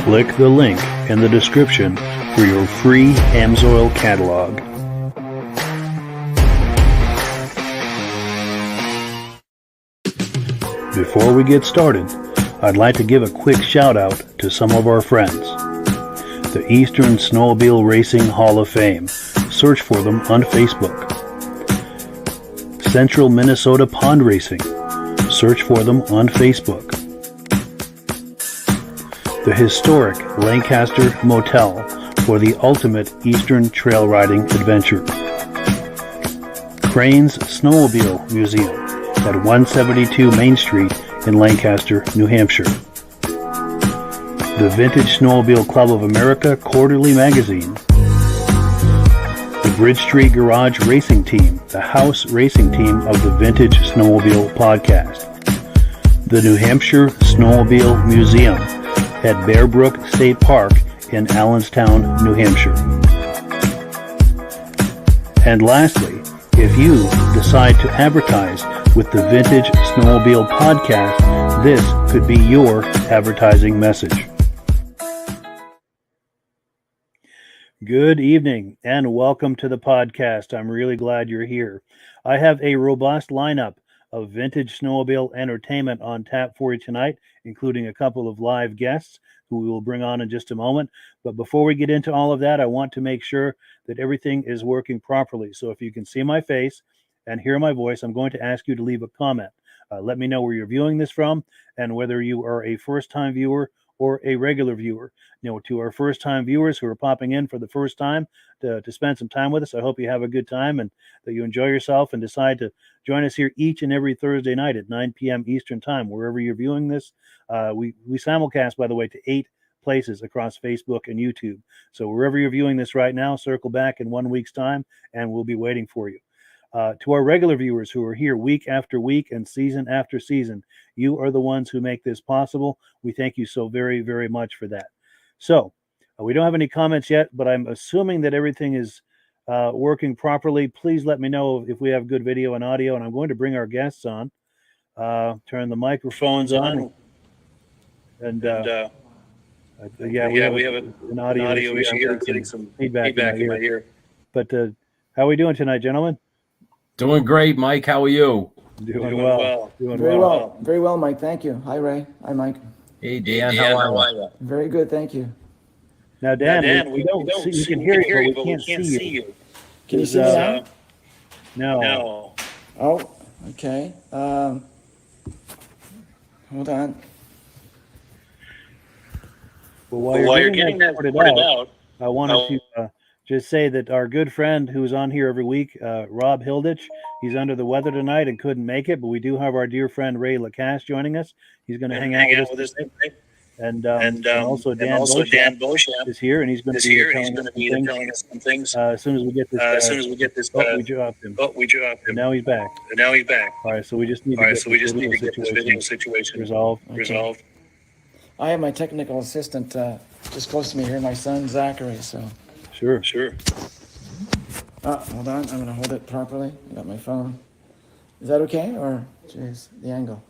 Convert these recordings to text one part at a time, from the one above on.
Click the link in the description for your free Amsoil catalog. Before we get started, I'd like to give a quick shout out to some of our friends. The Eastern Snowmobile Racing Hall of Fame. Search for them on Facebook. Central Minnesota Pond Racing. Search for them on Facebook. The historic Lancaster Motel for the ultimate Eastern trail riding adventure. Crane's Snowmobile Museum at 172 Main Street in Lancaster, New Hampshire. The Vintage Snowmobile Club of America Quarterly Magazine. The Bridge Street Garage Racing Team, the house racing team of the Vintage Snowmobile Podcast. The New Hampshire Snowmobile Museum at Bear Brook State Park in Allenstown, New Hampshire. And lastly, if you decide to advertise with the Vintage Snowmobile Podcast, this could be your advertising message. Good evening and welcome to the podcast. I'm really glad you're here. I have a robust lineup of vintage snowmobile entertainment on tap for you tonight, including a couple of live guests who we will bring on in just a moment. But before we get into all of that, I want to make sure that everything is working properly. So if you can see my face and hear my voice, I'm going to ask you to leave a comment. Let me know where you're viewing this from and whether you are a first-time viewer or a regular viewer. You know, to our first-time viewers who are popping in for the first time to spend some time with us, I hope you have a good time and that you enjoy yourself and decide to join us here each and every Thursday night at 9 p.m. Eastern Time, wherever you're viewing this. We simulcast, by the way, to 8 places across Facebook and YouTube. So wherever you're viewing this right now, circle back in 1 week's time, and we'll be waiting for you. To our regular viewers who are here week after week and season after season, you are the ones who make this possible. We thank you so very, very much for that. So we don't have any comments yet, but I'm assuming that everything is working properly. Please let me know if we have good video and audio, and I'm going to bring our guests on. Turn the microphones on. And we have an audio issue here. I'm getting some feedback in my ear. But how are we doing tonight, gentlemen? Doing great, Mike. How are you? Doing well. Very well, Mike. Thank you. Hi, Ray. Hi, Mike. Hey, Dan. How are you? Very good. Thank you. Now, Dan, we don't see, we can hear you, but we can't see you. Can you see me now? No. Oh, okay. Hold on. Well, while you're getting that sorted out, I wanted to just say that our good friend who's on here every week, Rob Hilditch, he's under the weather tonight and couldn't make it, but we do have our dear friend Ray Lacasse joining us. He's going to hang out with us today. And also Dan Beauchamp is here, and he's going to be telling us some things as soon as we get this. We dropped him. And now he's back. All right, so we just need to get this video situation resolved. I have my technical assistant just close to me here, my son Zachary. So sure. Hold on, I'm gonna hold it properly. I got my phone. Is that okay, or geez, the angle?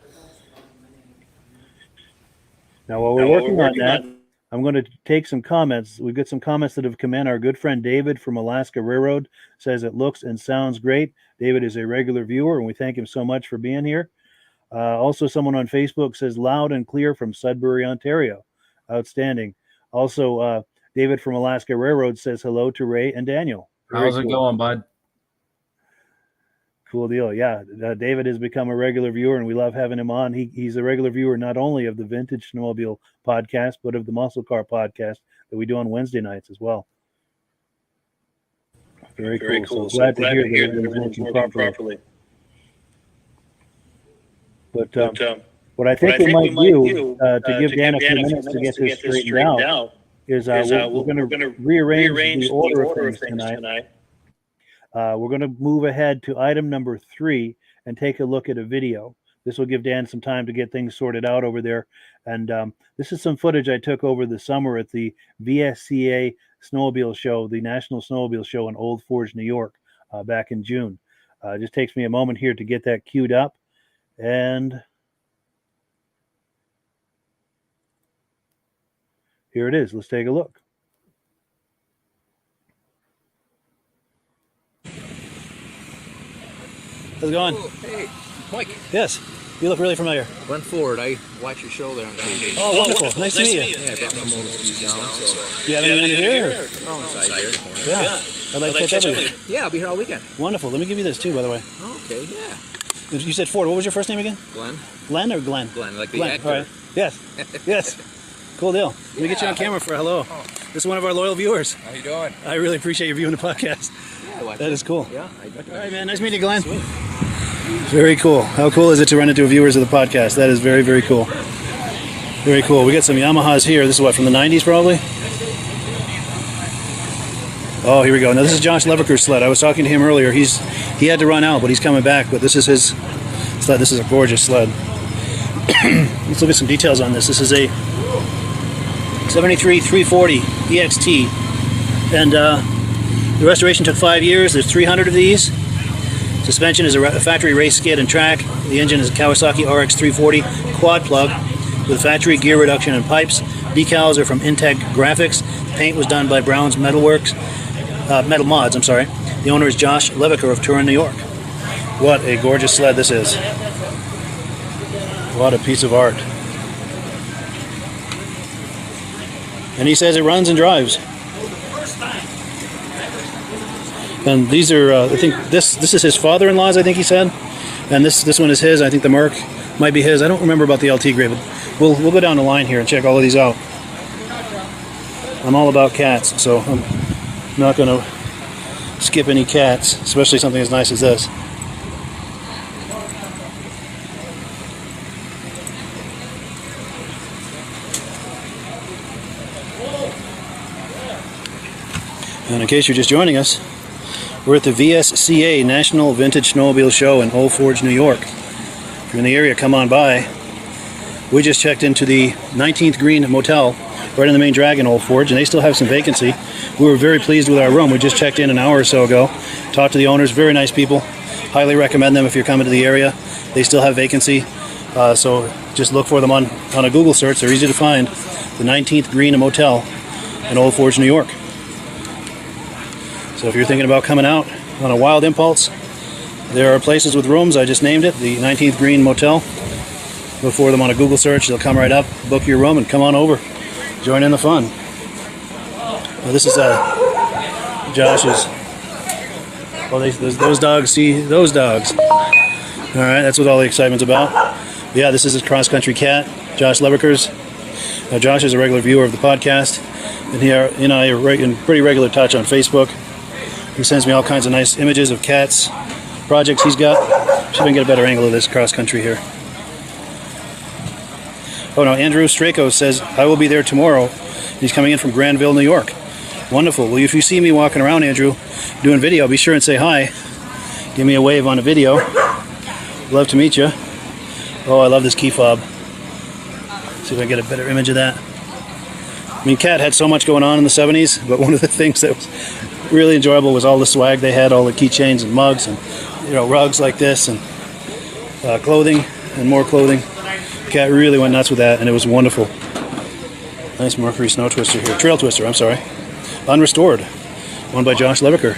Now, while we're working on that, I'm going to take some comments. We've got some comments that have come in. Our good friend David from Alaska Railroad says it looks and sounds great. David is a regular viewer, and we thank him so much for being here. Also, someone on Facebook says loud and clear from Sudbury, Ontario. Outstanding. Also, David from Alaska Railroad says hello to Ray and Daniel. How's it going, bud? Cool deal. Yeah, David has become a regular viewer, and we love having him on. He's a regular viewer not only of the Vintage Snowmobile Podcast, but of the Muscle Car Podcast that we do on Wednesday nights as well. Very cool. So glad to hear that everything's working properly. But what I think we might do to give Dan a few minutes to get this straightened out is we're going to rearrange the order of things tonight. We're going to move ahead to item number 3 and take a look at a video. This will give Dan some time to get things sorted out over there. And this is some footage I took over the summer at the VSCA Snowmobile Show, the National Snowmobile Show in Old Forge, New York, back in June. It just takes me a moment here to get that queued up. And here it is. Let's take a look. How's it going? Oh, hey, Mike. Yes, you look really familiar. Glenn Ford, I watch your show there on TV. Oh, wonderful. Nice to meet you. Yeah, I brought my motor skis down. So. You have anything here? Oh, inside here. Yeah. I'd like to catch up with you. Yeah, I'll be here all weekend. Wonderful. Let me give you this too, by the way. Okay, yeah. You said Ford. What was your first name again? Glenn. Glenn or Glenn? Glenn, like the Glenn. actor. All right. Yes. Yes. Cool deal. Let me get you on camera for a hello. This is one of our loyal viewers. How you doing? I really appreciate you viewing the podcast. Yeah, I watch That is cool. Yeah. All right, man. Nice meeting you, Glenn. Sweet. Very cool. How cool is it to run into viewers of the podcast? That is very, very cool. Very cool. We got some Yamahas here. This is what, from the 90s probably? Oh, here we go. Now this is Josh Leviker's sled. I was talking to him earlier. He had to run out, but he's coming back. But this is his sled. This is a gorgeous sled. Let's look at some details on this. This is a 73 340 EXT. And the restoration took 5 years. There's 300 of these. Suspension is a factory race skid and track. The engine is a Kawasaki RX 340 quad plug with factory gear reduction and pipes. Decals are from Integ Graphics. Paint was done by Brown's Metal Mods. The owner is Josh Leviker of Turin, New York. What a gorgeous sled this is. What a piece of art. And he says it runs and drives. And these are, I think this is his father-in-law's, I think he said. And this one is his. I think the Merc might be his. I don't remember about the LT grade, but we'll go down the line here and check all of these out. I'm all about cats, so I'm not going to skip any cats, especially something as nice as this. And in case you're just joining us, we're at the VSCA National Vintage Snowmobile Show in Old Forge, New York. If you're in the area, come on by. We just checked into the 19th Green Motel right in the main drag in Old Forge, and they still have some vacancy. We were very pleased with our room. We just checked in an hour or so ago. Talked to the owners, very nice people. Highly recommend them if you're coming to the area. They still have vacancy, so just look for them on a Google search. They're easy to find. The 19th Green Motel in Old Forge, New York. So if you're thinking about coming out on a wild impulse, there are places with rooms. I just named it, the 19th Green Motel. Look for them on a Google search. They'll come right up, book your room, and come on over. Join in the fun. Well, this is Josh's. Well, those dogs see those dogs. All right, that's what all the excitement's about. Yeah, this is his cross-country cat, Josh Leviker's. Now, Josh is a regular viewer of the podcast, and he and I are in pretty regular touch on Facebook. He sends me all kinds of nice images of cats, projects he's got. See if I can get a better angle of this cross country here. Oh no, Andrew Strako says, I will be there tomorrow. He's coming in from Granville, New York. Wonderful. Well, if you see me walking around, Andrew, doing video, be sure and say hi. Give me a wave on a video. Love to meet you. Oh, I love this key fob. See if I can get a better image of that. I mean, Cat had so much going on in the 70s, but one of the things that was really enjoyable was all the swag they had, all the keychains and mugs and, you know, rugs like this and clothing and more clothing. Cat really went nuts with that, and it was wonderful. Nice Mercury snow twister here. Trail twister, I'm sorry. Unrestored. Owned by Josh Levicker.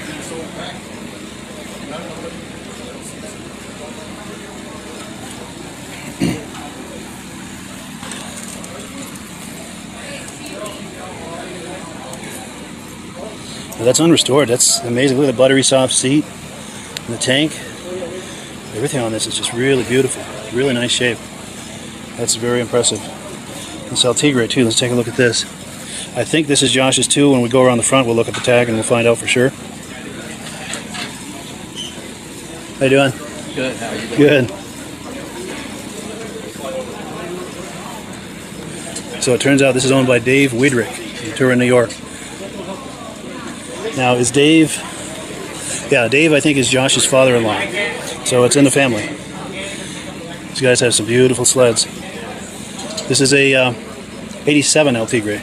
Now that's unrestored. That's amazing. Look at the buttery soft seat and the tank. Everything on this is just really beautiful. Really nice shape. That's very impressive. This Altigre too. Let's take a look at this. I think this is Josh's too. When we go around the front, we'll look at the tag and we'll find out for sure. How you doing? Good. How you doing? Good. So it turns out this is owned by Dave Wiedrich in Turin, New York. Now is Dave? Yeah, Dave I think is Josh's father-in-law. So it's in the family. These guys have some beautiful sleds. This is a 87 Altigre.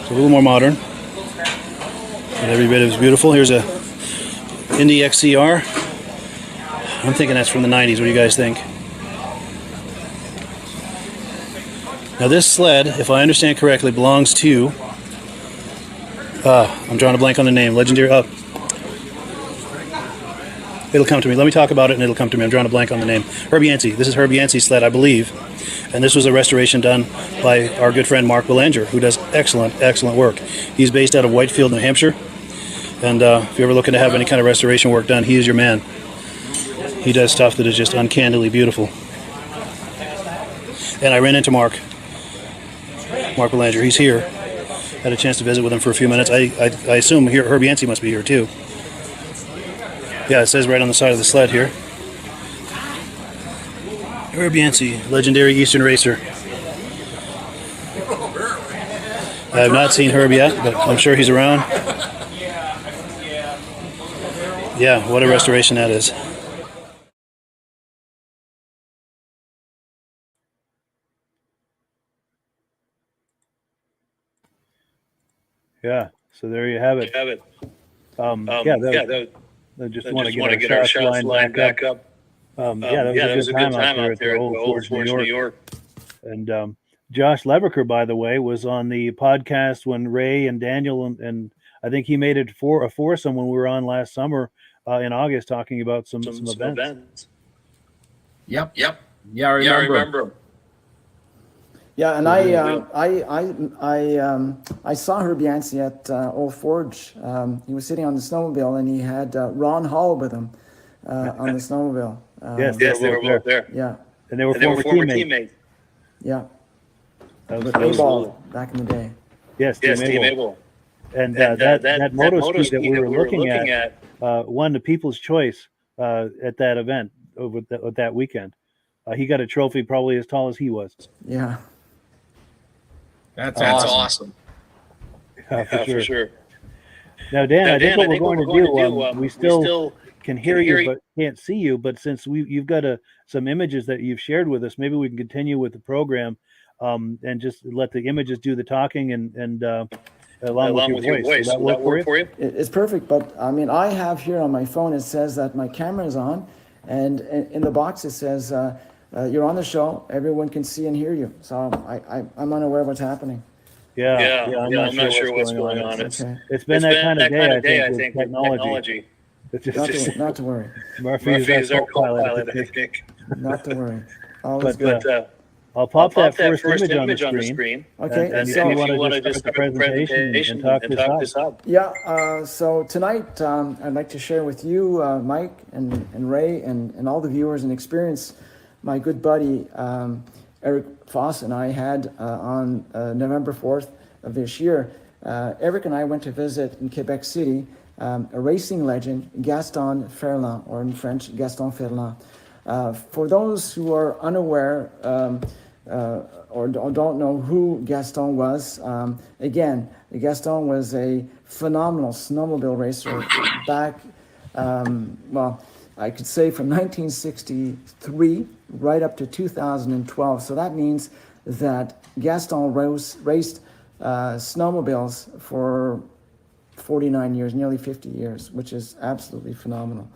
It's a little more modern. And every bit is beautiful. Here's a Indy XCR. I'm thinking that's from the 90s. What do you guys think? Now this sled, if I understand correctly, belongs to... I'm drawing a blank on the name. Legendary... it'll come to me. Let me talk about it and it'll come to me. I'm drawing a blank on the name. Herb Yancey. This is Herb Yancey's sled, I believe. And this was a restoration done by our good friend Mark Belanger, who does excellent, excellent work. He's based out of Whitefield, New Hampshire. And if you're ever looking to have any kind of restoration work done, he is your man. He does stuff that is just uncannily beautiful. And I ran into Mark Belanger. He's here. Had a chance to visit with him for a few minutes. I assume here Herb Yancey must be here too. Yeah, it says right on the side of the sled here. Herb Yancey, legendary Eastern racer. I have not seen Herb yet, but I'm sure he's around. Yeah, what a restoration that is. Yeah, so there you have it. I just want to get our shots lined back up. That was a good time out there at the Old Forge, New York. And Josh Levicker, by the way, was on the podcast when Ray and Daniel and I think he made it a foursome when we were on last summer in August talking about some events. Yep. Yeah, I remember. Yeah, and I saw Herb Yancey at Old Forge. He was sitting on the snowmobile, and he had Ron Hall with him on the snowmobile. Yes, they were both there. Yeah, and they were former teammates. Yeah, That was ball back in the day. Yes, Team Abel. And that moto ski that we were looking at won the People's Choice at that event over that weekend. He got a trophy probably as tall as he was. Yeah. That's awesome. For sure. Now, Dan, I think what we're going to do, we still can hear you but can't see you. But since you've got some images that you've shared with us, maybe we can continue with the program and just let the images do the talking and along with your voice. Will that work for you? It's perfect. But, I mean, I have here on my phone, it says that my camera is on. And in the box, it says... you're on the show. Everyone can see and hear you. So I'm unaware of what's happening. Yeah. I'm not sure what's going on. It's been that kind of day, I think, with technology. Not to worry. Murphy is our co-pilot, I think. Not to worry. Always good. But I'll pop that first image on the screen. Okay. And so if you want to just start the presentation and talk this up. Yeah. So tonight, I'd like to share with you, Mike and Ray and all the viewers and experience my good buddy Eric Foss and I had on November 4th of this year. Eric and I went to visit in Quebec City a racing legend, Gaston Ferland, or in French, Gaston Ferland. For those who are unaware or don't know who Gaston was, again, Gaston was a phenomenal snowmobile racer back, I could say from 1963 right up to 2012. So that means that Gaston raced snowmobiles for 49 years, nearly 50 years, which is absolutely phenomenal.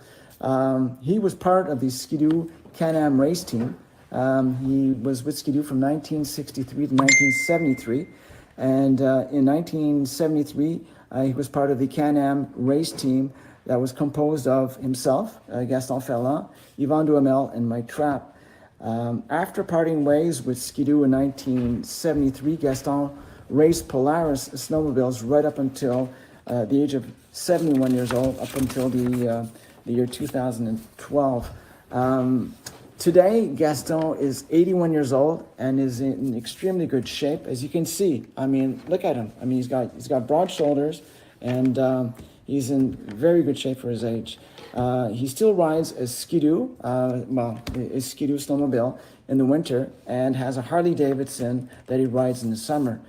He was part of the Ski-Doo Can-Am race team. He was with Ski-Doo from 1963 to 1973. And in 1973, he was part of the Can-Am race team that was composed of himself, Gaston Ferland, Yvan Duhamel, and Mike Trapp. After parting ways with Ski-Doo in 1973, Gaston raced Polaris snowmobiles right up until the age of 71 years old, up until the year 2012. Today, Gaston is 81 years old and is in extremely good shape. As you can see, I mean, look at him. I mean, he's got broad shoulders, and he's in very good shape for his age. He still rides a Ski-Doo, a Ski-Doo snowmobile in the winter, and has a Harley Davidson that he rides in the summer.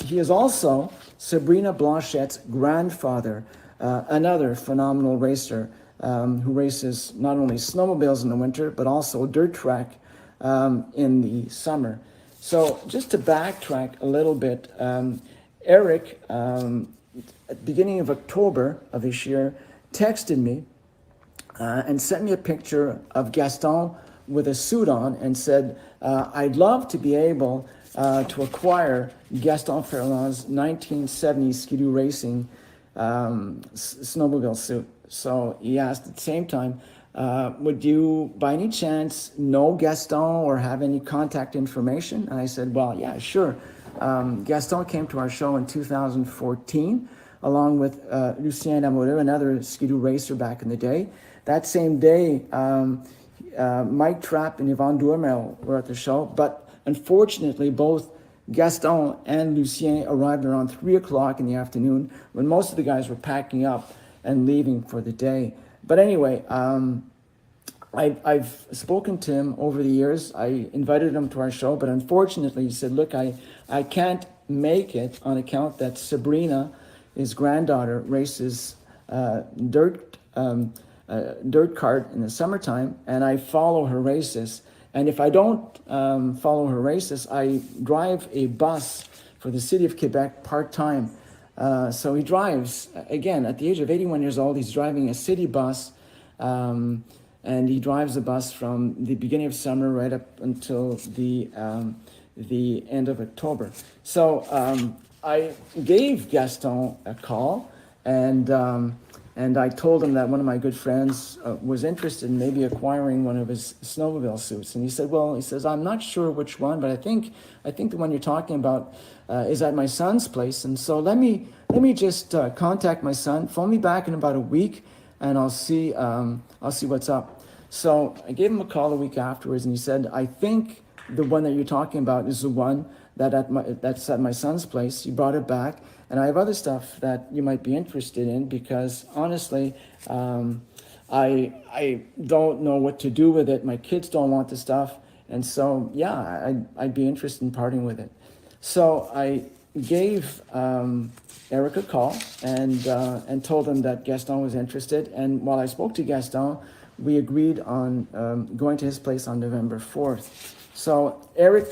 He is also Sabrina Blanchette's grandfather, another phenomenal racer who races not only snowmobiles in the winter, but also dirt track in the summer. So just to backtrack a little bit, Eric, at the beginning of October of this year, texted me and sent me a picture of Gaston with a suit on and said, I'd love to be able to acquire Gaston Ferland's 1970 Ski-Doo racing snowmobile suit. So he asked at the same time, would you by any chance know Gaston or have any contact information? And I said, well, yeah, sure. Gaston came to our show in 2014, along with Lucien Lamoureux, another Ski-Doo racer back in the day. That same day, Mike Trapp and Yvan Duhamel were at the show, but unfortunately, both Gaston and Lucien arrived around 3 o'clock in the afternoon when most of the guys were packing up and leaving for the day. But anyway, I've spoken to him over the years. I invited him to our show, but unfortunately he said, look, I can't make it on account that Sabrina, his granddaughter, races dirt kart in the summertime, and I follow her races. And if I don't follow her races, I drive a bus for the city of Quebec part-time. So he drives, again, at the age of 81 years old, he's driving a city bus, and he drives the bus from the beginning of summer right up until the end of October. So I gave Gaston a call, and I told him that one of my good friends was interested in maybe acquiring one of his snowmobile suits. And he said, well, he says, I'm not sure which one, but I think the one you're talking about is at my son's place. And so let me just contact my son, phone me back in about a week, and I'll see what's up. So I gave him a call a week afterwards, and he said, I think the one that you're talking about is the one that's at my son's place. He brought it back. And I have other stuff that you might be interested in because honestly, I don't know what to do with it. My kids don't want the stuff. And so, yeah, I'd be interested in parting with it. So I gave Eric a call and told him that Gaston was interested. And while I spoke to Gaston, we agreed on going to his place on November 4th. So Eric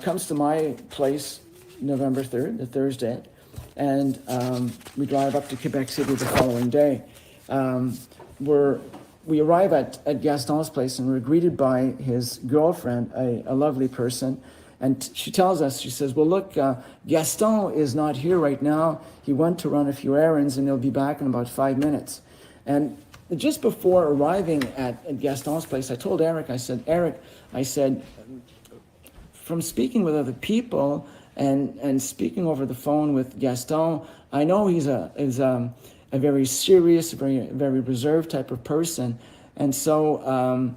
comes to my place November 3rd, the Thursday, and we drive up to Quebec City the following day. We arrive at Gaston's place and we're greeted by his girlfriend, a lovely person. And she tells us, she says, well, look, Gaston is not here right now. He went to run a few errands and he'll be back in about 5 minutes. And just before arriving at Gaston's place, I told Eric, I said, Eric, from speaking with other people and speaking over the phone with Gaston, I know he's a very serious, very reserved type of person. And so,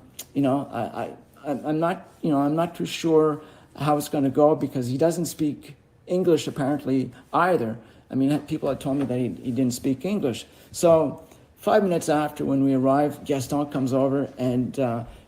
I'm not too sure how it's going to go because he doesn't speak English apparently either. I mean, people had told me that he didn't speak English. So 5 minutes after, when we arrive, Gaston comes over and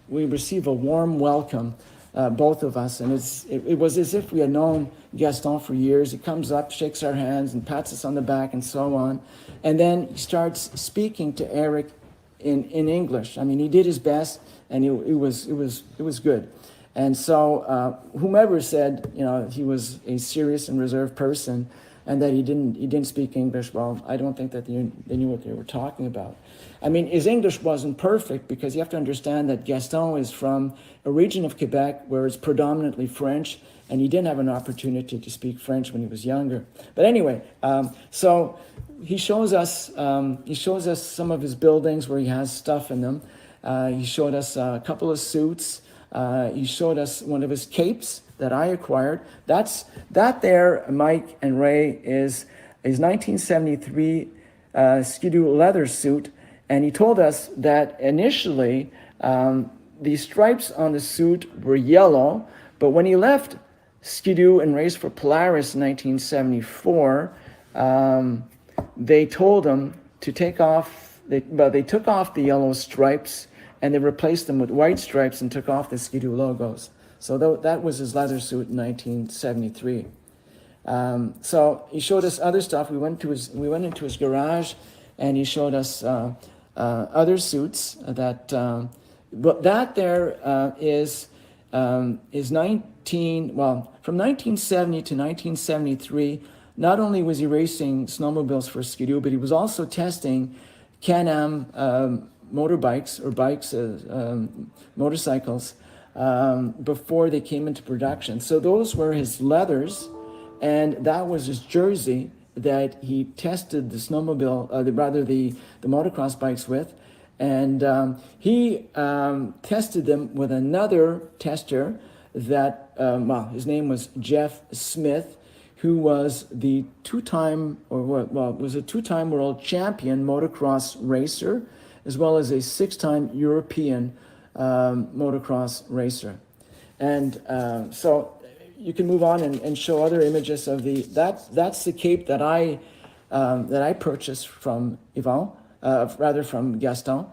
we receive a warm welcome, both of us. And it was as if we had known Gaston for years. He comes up, shakes our hands, and pats us on the back and so on. And then he starts speaking to Eric in English. I mean, he did his best, and it was good. And so whomever said, he was a serious and reserved person and that he didn't speak English, well, I don't think that they knew what they were talking about. I mean, his English wasn't perfect because you have to understand that Gaston is from a region of Quebec where it's predominantly French, and he didn't have an opportunity to speak French when he was younger. But anyway, so he shows us some of his buildings where he has stuff in them. He showed us a couple of suits. He showed us one of his capes that I acquired. That there, Mike and Ray, is 1973 Skidoo leather suit. And he told us that initially the stripes on the suit were yellow, but when he left Skidoo and raced for Polaris in 1974, they told him to take off, they took off the yellow stripes and they replaced them with white stripes and took off the Skidoo logos. So that was his leather suit in 1973. So he showed us other stuff. We went into his garage, and he showed us other suits that. But that there is 19. Well, from 1970 to 1973, not only was he racing snowmobiles for Skidoo, but he was also testing Can-Am motorbikes or bikes, motorcycles, before they came into production. So those were his leathers, and that was his jersey that he tested the snowmobile, the motocross bikes with. And he tested them with another tester that, his name was Jeff Smith, who was the two-time world champion motocross racer, as well as a 6-time European motocross racer. And so you can move on and show other images of that's the cape that I purchased from from Gaston.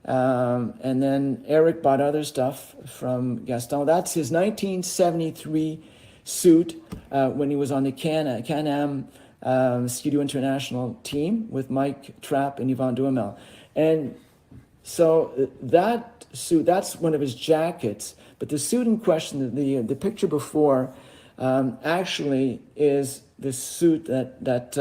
And then Eric bought other stuff from Gaston. That's his 1973 suit when he was on the Can-Am Skidoo International team with Mike Trapp and Yvon Duhamel. And so that suit, that's one of his jackets. But the suit in question, the picture before, actually is the suit that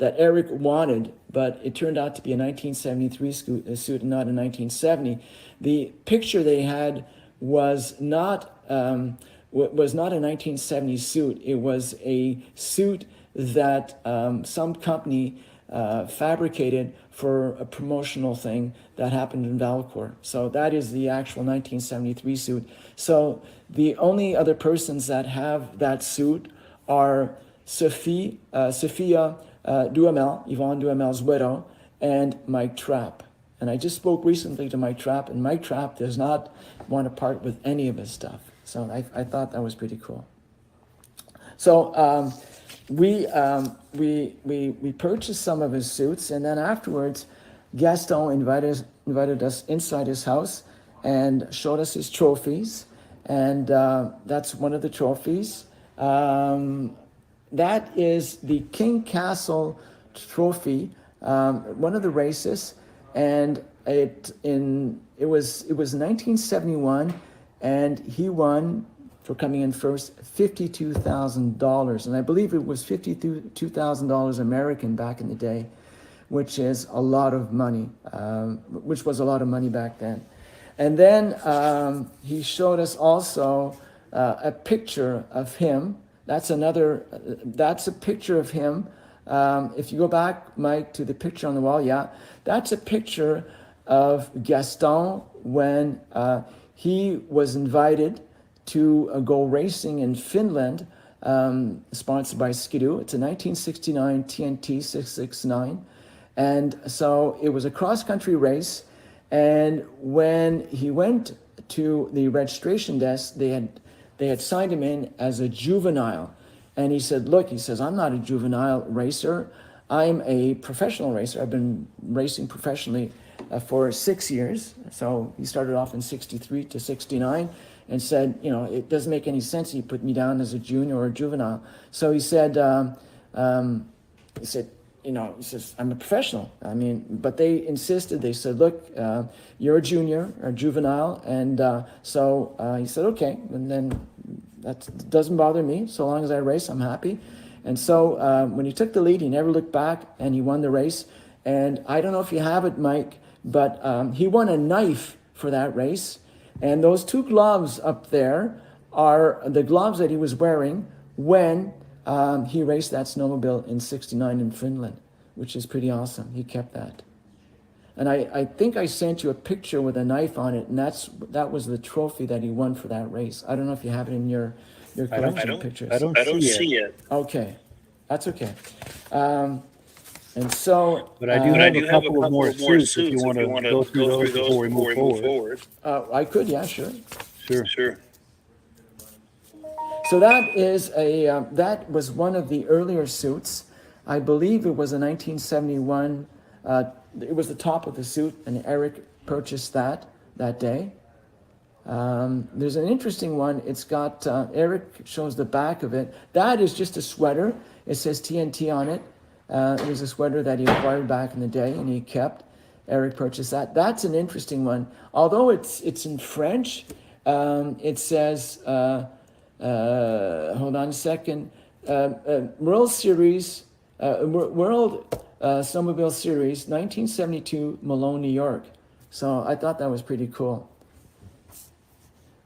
Eric wanted, but it turned out to be a 1973 suit and not a 1970. The picture they had was not a 1970 suit. It was a suit that some company fabricated for a promotional thing that happened in Valcourt. So that is the actual 1973 suit. So the only other persons that have that suit are Sophia Duhamel, Yvon Duhamel's widow, and Mike Trapp. And I just spoke recently to Mike Trapp, and Mike Trapp does not want to part with any of his stuff. So I thought that was pretty cool. So we purchased some of his suits, and then afterwards, Gaston invited us inside his house and showed us his trophies, and that's one of the trophies. That is the King Castle Trophy, one of the races, and it was 1971, and he won, for coming in first, $52,000, and I believe it was $52,000 American back in the day, which is a lot of money, which was a lot of money back then. And then he showed us also a picture of him. That's a picture of him. If you go back, Mike, to the picture on the wall, that's a picture of Gaston when he was invited to go racing in Finland, sponsored by Skidoo. It's a 1969 TNT 669. And so it was a cross-country race. And when he went to the registration desk, they had signed him in as a juvenile. And he said, look, he says, I'm not a juvenile racer. I'm a professional racer. I've been racing professionally for 6 years. So he started off in 63 to 69 and said, you know, it doesn't make any sense you put me down as a junior or a juvenile. So he said, you know, he says, I'm a professional. I mean, but they insisted. They said, look, you're a junior or juvenile. And so he said, okay. And then that doesn't bother me. So long as I race, I'm happy. And so when he took the lead, he never looked back and he won the race. And I don't know if you have it, Mike, but he won a knife for that race. And those two gloves up there are the gloves that he was wearing when he raced that snowmobile in 69 in Finland, which is pretty awesome. He kept that. And I think I sent you a picture with a knife on it, and that was the trophy that he won for that race. I don't know if you have it in your collection of pictures. I don't see it. Okay, that's okay. And so, But I do have a couple of more suits if you want to go through those before we move forward. I could, yeah, sure. Sure. So that is that was one of the earlier suits. I believe it was a 1971. It was the top of the suit, and Eric purchased that day. There's an interesting one. It's got Eric shows the back of it. That is just a sweater. It says TNT on it. It was a sweater that he acquired back in the day, and he kept. Eric purchased that. That's an interesting one. Although it's in French, it says. Hold on a second. World Series, World Snowmobile Series, 1972, Malone, New York. So I thought that was pretty cool.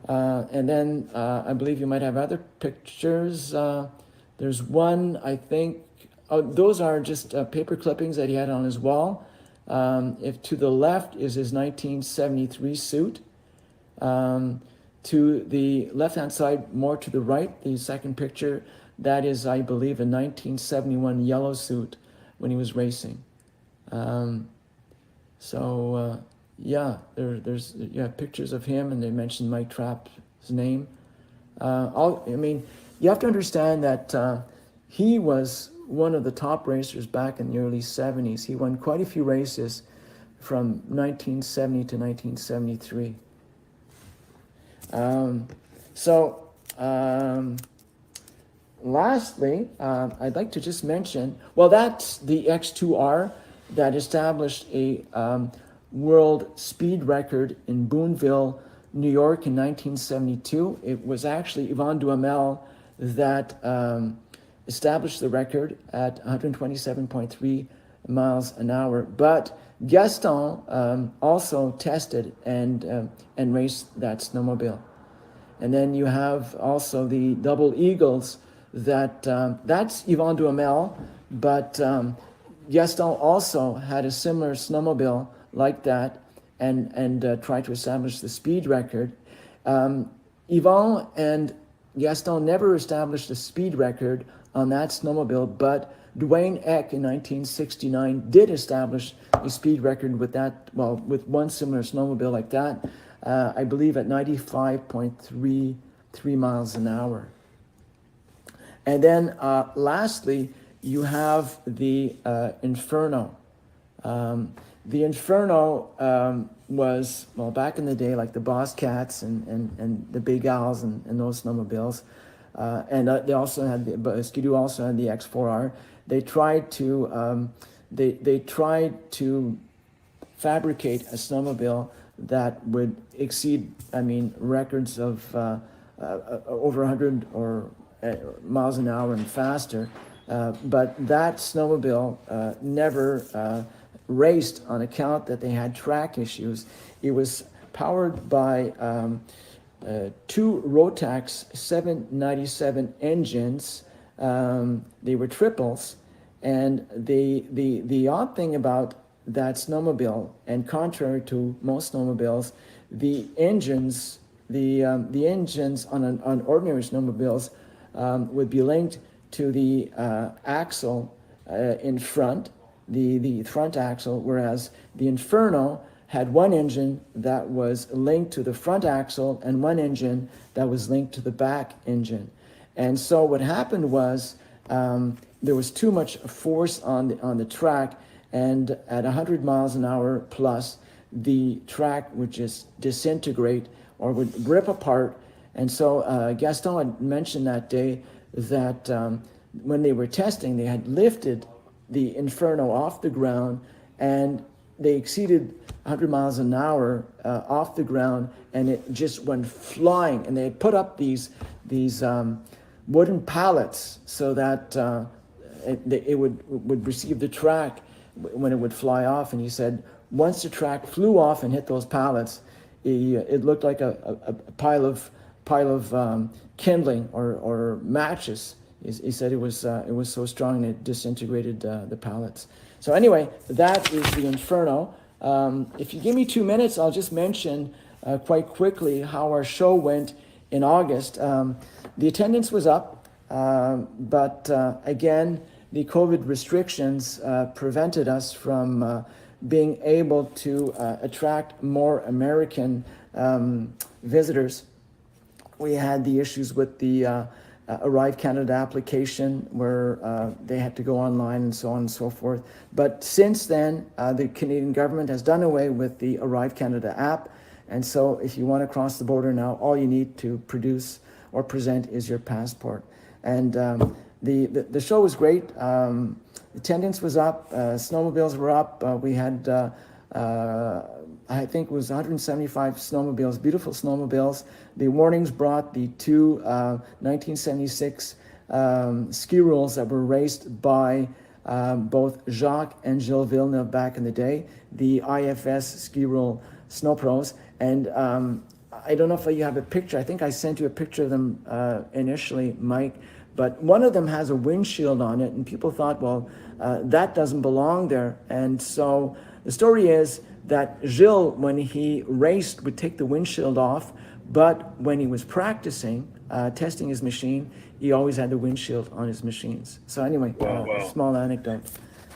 And then I believe you might have other pictures. There's one, I think, those are just paper clippings that he had on his wall. If to the left is his 1973 suit. To the left-hand side, more to the right, the second picture, that is, I believe, a 1971 yellow suit when he was racing. There's pictures of him, and they mentioned Mike Trapp's name. You have to understand that he was one of the top racers back in the early 70s. He won quite a few races from 1970 to 1973. Lastly, I'd like to just mention, that's the X2R that established a world speed record in Boonville, New York in 1972. It was actually Yvon Duhamel that established the record at 127.3 miles an hour. But Gaston also tested and raced that snowmobile. And then you have also the Double Eagles that's Yvon Duhamel, but Gaston also had a similar snowmobile like that and tried to establish the speed record. Yvon and Gaston never established a speed record on that snowmobile, but Dwayne Eck in 1969 did establish a speed record with with one similar snowmobile like that, I believe at 95.33 miles an hour. And then lastly, you have the Inferno. The Inferno was, back in the day, like the Boss Cats and the Big Owls and those snowmobiles. And they also had Skidoo also had the X4R. They tried to fabricate a snowmobile that would exceed, records of over 100 or miles an hour and faster. But that snowmobile never raced on account that they had track issues. It was powered by two Rotax 797 engines. They were triples, and the odd thing about that snowmobile, and contrary to most snowmobiles, the engines on ordinary snowmobiles would be linked to the axle in front, the front axle, whereas the Inferno had one engine that was linked to the front axle and one engine that was linked to the back engine. And so what happened was there was too much force on the track, and at 100 miles an hour plus, the track would just disintegrate or would rip apart. And so Gaston had mentioned that day that when they were testing, they had lifted the Inferno off the ground, and they exceeded 100 miles an hour off the ground, and it just went flying. And they had put up these wooden pallets so that it would receive the track when it would fly off. And he said once the track flew off and hit those pallets, it looked like a pile of kindling or matches. He said it was so strong it disintegrated the pallets. So anyway, that is the Inferno. If you give me 2 minutes, I'll just mention quite quickly how our show went in August. The attendance was up, but again, the COVID restrictions prevented us from being able to attract more American visitors. We had the issues with the Arrive Canada application where they had to go online and so on and so forth. But since then, the Canadian government has done away with the Arrive Canada app. And so if you want to cross the border now, all you need to produce or present is your passport. And the show was great. Attendance was up. Snowmobiles were up. We had, I think it was 175 snowmobiles, beautiful snowmobiles. The warnings brought the two 1976 ski rules that were raced by both Jacques and Gilles Villeneuve back in the day, the IFS ski rule snow pros. And I don't know if you have a picture. I think I sent you a picture of them initially, Mike. But one of them has a windshield on it, and people thought, well, that doesn't belong there. And so the story is that Gilles, when he raced, would take the windshield off, but when he was practicing, testing his machine, he always had the windshield on his machines. So anyway, small anecdote.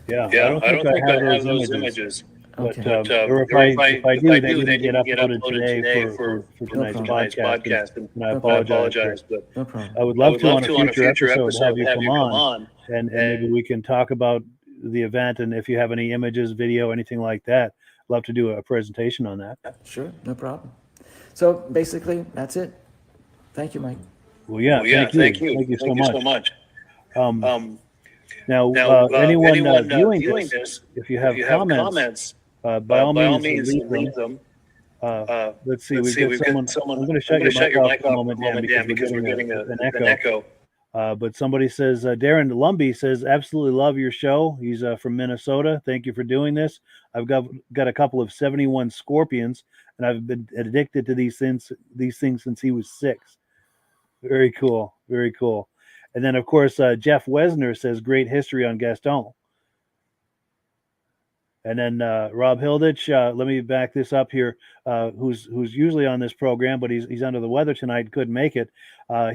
Yeah, I don't think I have those images. Okay. But if I do, they didn't get uploaded today for tonight's podcast, and I apologize. But No problem. I would love to on a future episode have you come on, and maybe we can talk about the event, and if you have any images, video, anything like that, love to do a presentation on that. Sure, no problem. So basically, that's it. Thank you, Mike. Well, thank you so much. Now, anyone viewing this, if you have comments, by all means, leave them. Let's see, we've got someone. I'm going to shut your mic off for a moment, Dan, because we're getting an echo. But somebody says, Darren Lumby says, absolutely love your show. He's from Minnesota. Thank you for doing this. I've got a couple of 71 Scorpions, and I've been addicted to these things since he was 6. Very cool. Very cool. And then, of course, Jeff Wesner says, great history on Gaston. And then Rob Hilditch, let me back this up here, who's usually on this program, but he's under the weather tonight, couldn't make it.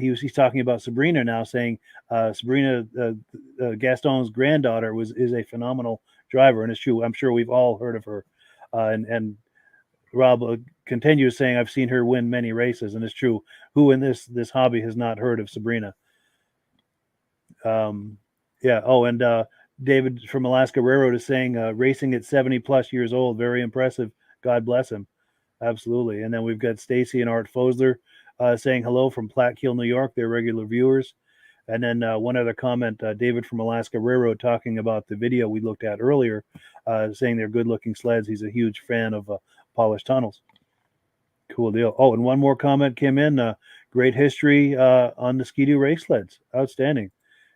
He's talking about Sabrina now, saying Sabrina, Gaston's granddaughter, is a phenomenal driver, and it's true. I'm sure we've all heard of her. And Rob continues saying, I've seen her win many races, and it's true. Who in this hobby has not heard of Sabrina? David from Alaska Railroad is saying racing at 70 plus years old, very impressive. God bless him. Absolutely. And then we've got Stacy and Art Fosler saying hello from Platte Hill, New York. They're regular viewers. And then one other comment, David from Alaska Railroad talking about the video we looked at earlier, saying they're good looking sleds. He's a huge fan of polished tunnels. Cool deal. Oh, and one more comment came in. Great history on the Ski-Doo race sleds. Outstanding.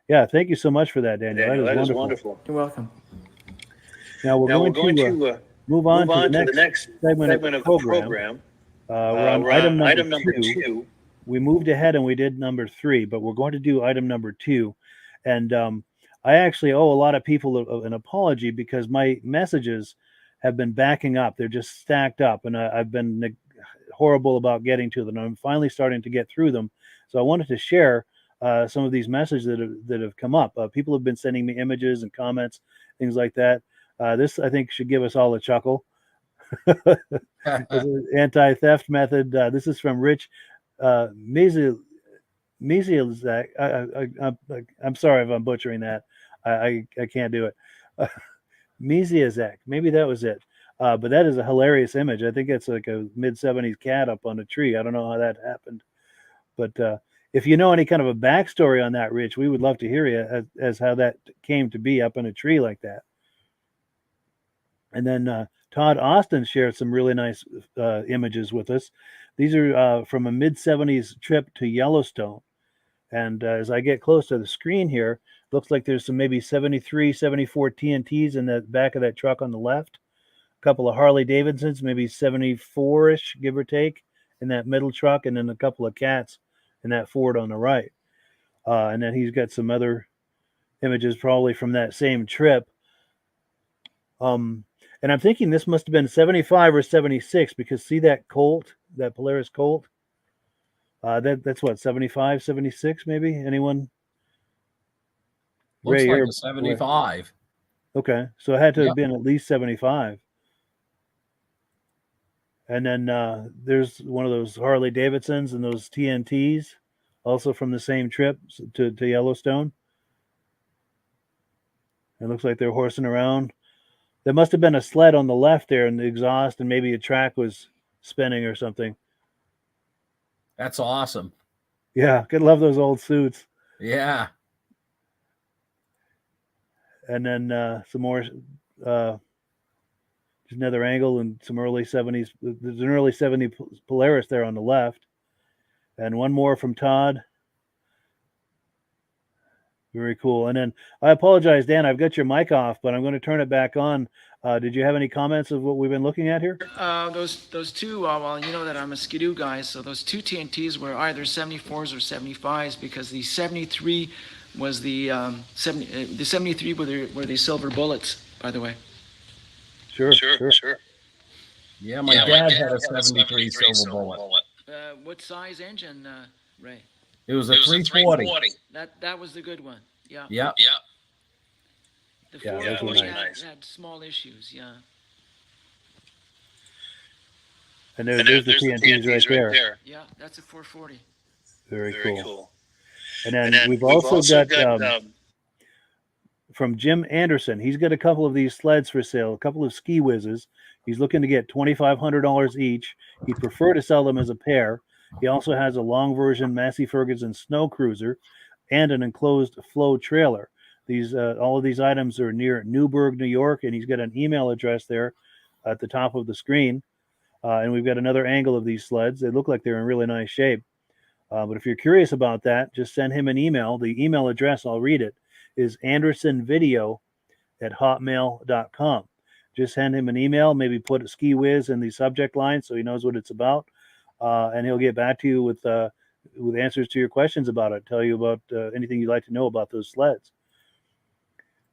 Yeah, thank you so much for that, Daniel. That is wonderful. You're welcome. Now we're going to move on to the next segment of the program. We're on item number 2. We moved ahead and we did number 3, but we're going to do item number 2. And I actually owe a lot of people an apology because my messages have been backing up. They're just stacked up, and I've been horrible about getting to them. I'm finally starting to get through them. So I wanted to share some of these messages that have come up. People have been sending me images and comments, things like that. This, I think, should give us all a chuckle. Anti-theft method. This is from Rich Mesielzak. I'm sorry if I'm butchering that. I can't do it. Mesielzak. Maybe that was it. But that is a hilarious image. I think it's like a mid-70s cat up on a tree. I don't know how that happened. But if you know any kind of a backstory on that, Rich, we would love to hear you as how that came to be up in a tree like that. And then Todd Austin shared some really nice images with us. These are from a mid-70s trip to Yellowstone. And as I get close to the screen here, looks like there's some maybe 73, 74 TNTs in the back of that truck on the left. A couple of Harley Davidsons, maybe 74-ish, give or take, in that middle truck. And then a couple of cats in that Ford on the right. And then he's got some other images probably from that same trip. And I'm thinking this must have been 75 or 76 because see that Colt, that Polaris Colt? That's what, 75, 76 maybe? Anyone? Looks Ray, like you're- a 75. Okay, so it had to Yep. have been at least 75. And then there's one of those Harley Davidsons and those TNTs, also from the same trip to Yellowstone. It looks like they're horsing around. There must have been a sled on the left there and the exhaust, and maybe a track was spinning or something. That's awesome. Yeah, could love those old suits. Yeah. And then some more, just another angle and some early 70s. There's an early 70s Polaris there on the left. And one more from Todd. Very cool. And then I apologize, Dan, I've got your mic off, but I'm going to turn it back on. Did you have any comments of what we've been looking at here? Those two, well, you know that I'm a Skidoo guy, so those two TNTs were either 74s or 75s because the 73 was the 73 were the silver bullets, by the way. Sure. Yeah, my dad had a 73 silver bullet. What size engine, Ray? It was a 340. That was the good one. Yeah. Yep. The Yeah, 440 nice. had small issues. Yeah. And there's the TNTs right there. Yeah, that's a 440. Very cool. And then we've also got from Jim Anderson. He's got a couple of these sleds for sale, a couple of ski whizzes. He's looking to get $2,500 each. He'd prefer to sell them as a pair. He also has a long version Massey Ferguson snow cruiser and an enclosed flow trailer. These all of these items are near Newburgh, New York, and he's got an email address there at the top of the screen. And we've got another angle of these sleds. They look like they're in really nice shape. But if you're curious about that, just send him an email. The email address, I'll read it, is andersonvideo@hotmail.com. Just send him an email, maybe put a ski whiz in the subject line so he knows what it's about. And he'll get back to you with answers to your questions about it, tell you about anything you'd like to know about those sleds.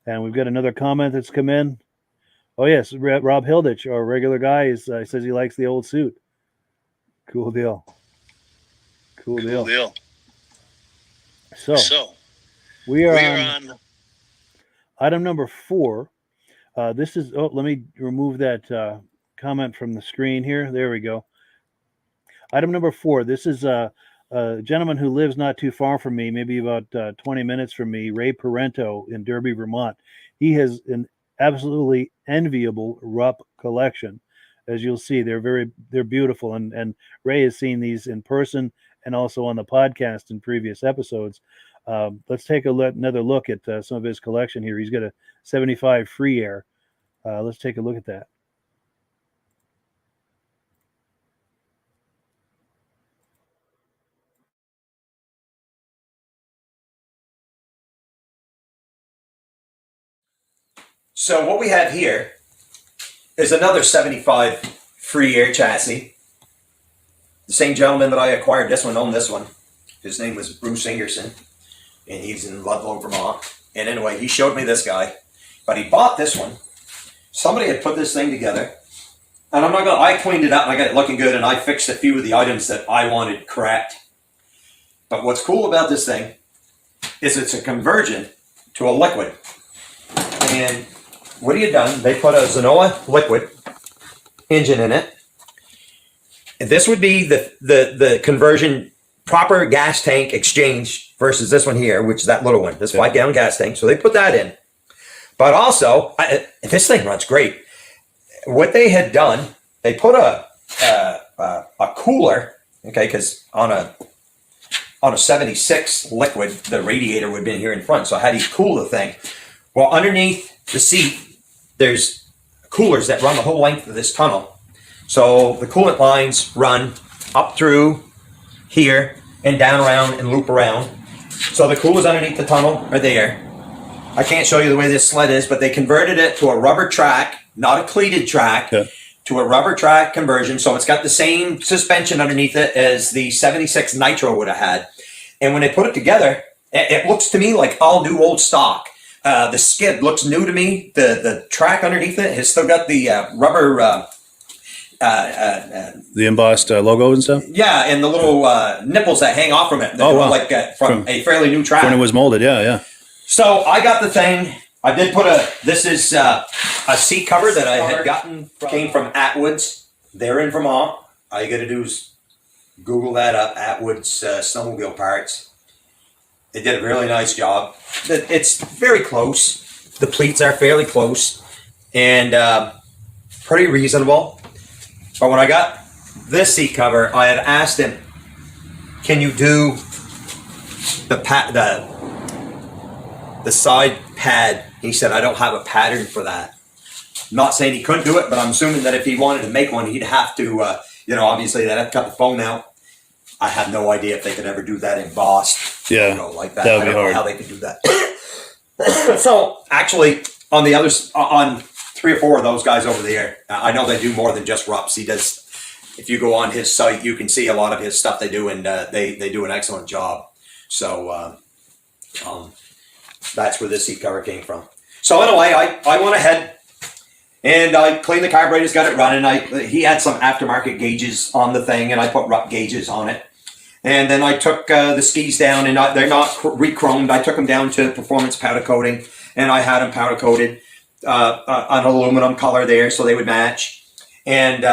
And we've got another comment that's come in. Oh, yes, Rob Hilditch, our regular guy, says he likes the old suit. Cool deal. So we are on item number 4. This is, let me remove that comment from the screen here. There we go. Item number 4. This is a gentleman who lives not too far from me, maybe about 20 minutes from me, Ray Parenteau in Derby, Vermont. He has an absolutely enviable Rupp collection. As you'll see, they're beautiful. And Ray has seen these in person and also on the podcast in previous episodes. Let's take another look at some of his collection here. He's got a 75 Free Air. Let's take a look at that. So what we have here is another 75 Free Air chassis. The same gentleman that I acquired this one owned this one. His name was Bruce Ingerson, and he's in Ludlow, Vermont. And anyway, he showed me this guy, but he bought this one. Somebody had put this thing together, and I cleaned it up and I got it looking good, and I fixed a few of the items that I wanted correct. But what's cool about this thing is it's a conversion to a liquid. And what he had done, they put a Zenoa liquid engine in it. And this would be the conversion, proper gas tank exchange versus this one here, which is that little one, this 5-gallon gas tank. So they put that in. But also, this thing runs great. What they had done, they put a cooler, okay, because on a 76 liquid, the radiator would have been here in front. So how do you cool the thing? Well, underneath the seat, there's coolers that run the whole length of this tunnel. So the coolant lines run up through here and down around and loop around. So the coolers underneath the tunnel are there. I can't show you the way this sled is, but they converted it to a rubber track, not a cleated track, to a rubber track conversion. So it's got the same suspension underneath it as the 76 Nitro would have had. And when they put it together, it looks to me like all new old stock. The skid looks new to me. The track underneath it has still got the rubber... the embossed logo and stuff? Yeah, and the little nipples that hang off from it. Oh, wow. Like from a fairly new track. When it was molded, yeah. So I got the thing. I did put this is a seat cover that I had gotten, came from Atwood's. They're in Vermont. All you got to do is Google that up, Atwood's snowmobile parts. They did a really nice job. It's very close. The pleats are fairly close and pretty reasonable. But when I got this seat cover, I had asked him, can you do the side pad? He said, I don't have a pattern for that. I'm not saying he couldn't do it, but I'm assuming that if he wanted to make one, he'd have to, obviously they'd have to cut the foam out. I have no idea if they could ever do that embossed. Yeah, like that. That would I don't be hard. know how they could do that. So actually, on the others, on 3 or 4 of those guys over there, I know they do more than just Rupp's. He does. If you go on his site, you can see a lot of his stuff they do, and they do an excellent job. So that's where this seat cover came from. So anyway, I went ahead and I cleaned the carburetors, got it running. He had some aftermarket gauges on the thing, and I put Rupp gauges on it. And then I took the skis down, and they're not re-chromed. I took them down to performance powder coating, and I had them powder coated on aluminum color there, so they would match. And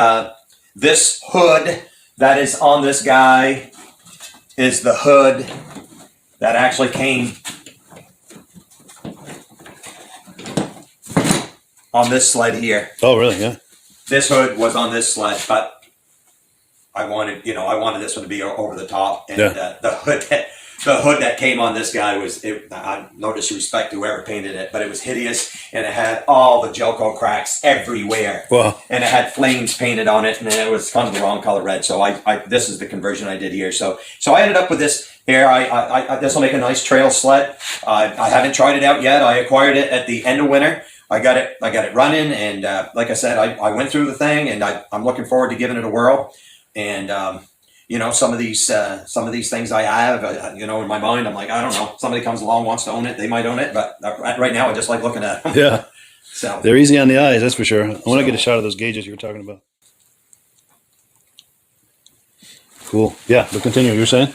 this hood that is on this guy is the hood that actually came on this sled here. Oh, really? Yeah. This hood was on this sled, but I wanted this one to be over the top, and the hood that came on this guy was, no disrespect to whoever painted it, but it was hideous, and it had all the gel coat cracks everywhere. Wow. And it had flames painted on it, and it was kind of the wrong color red. So this is the conversion I did here. So I ended up with this here. This will make a nice trail sled. I haven't tried it out yet. I acquired it at the end of winter. I got it running, and like I said, I went through the thing, and I'm looking forward to giving it a whirl. And some of these things I have, in my mind, I'm like, I don't know. Somebody comes along, wants to own it, they might own it, but right now I just like looking at them. Yeah. So they're easy on the eyes, that's for sure. I want to get a shot of those gauges you were talking about. Cool. Yeah, but continue. You were saying?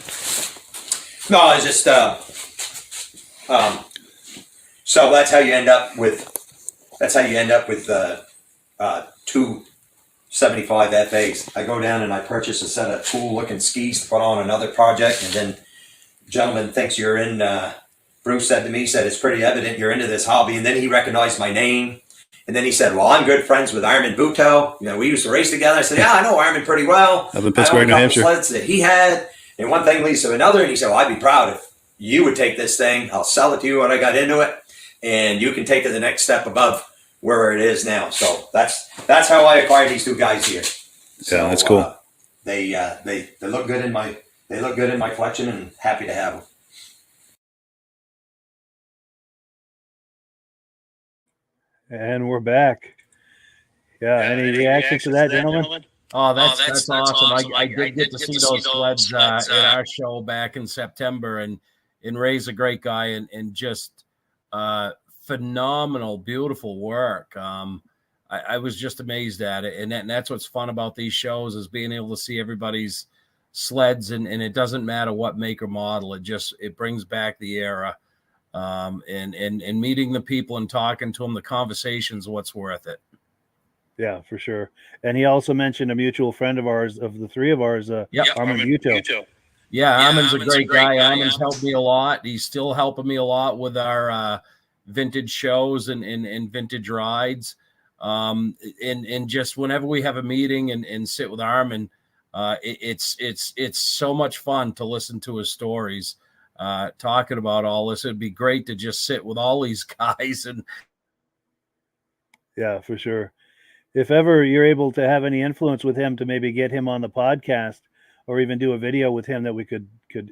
No, it's just so that's how you end up with two 75 FAs. I go down and I purchase a set of cool looking skis to put on another project, and then gentleman thinks you're in, Bruce said to me, it's pretty evident you're into this hobby. And then he recognized my name. And then he said, well, I'm good friends with Armin Buteau. We used to race together. I said, yeah, I know Armin pretty well. Up in Pittsburgh, New Hampshire. Sleds that he had, and one thing leads to another. And he said, well, I'd be proud if you would take this thing. I'll sell it to you when I got into it, and you can take it the next step above where it is now. So that's how I acquired these 2 guys here. So, yeah, that's cool. They look good in my collection, and happy to have them. And we're back. Yeah, any reactions to that, gentlemen? Oh, that's awesome. I did get to see those sleds at our show back in September, and Ray's a great guy, and just phenomenal, beautiful work. I was just amazed at it, and that's what's fun about these shows, is being able to see everybody's sleds, and it doesn't matter what make or model. It brings back the era, and meeting the people and talking to them, the conversation's what's worth it. Yeah, for sure. And he also mentioned a mutual friend of ours, of the three of ours, Armin Buto. Yeah, Armin's a great guy. Armin's helped me a lot. He's still helping me a lot with our vintage shows and vintage rides. And just whenever we have a meeting and sit with Armin, it's so much fun to listen to his stories, talking about all this. It'd be great to just sit with all these guys. And yeah, for sure. If ever you're able to have any influence with him to maybe get him on the podcast, or even do a video with him that we could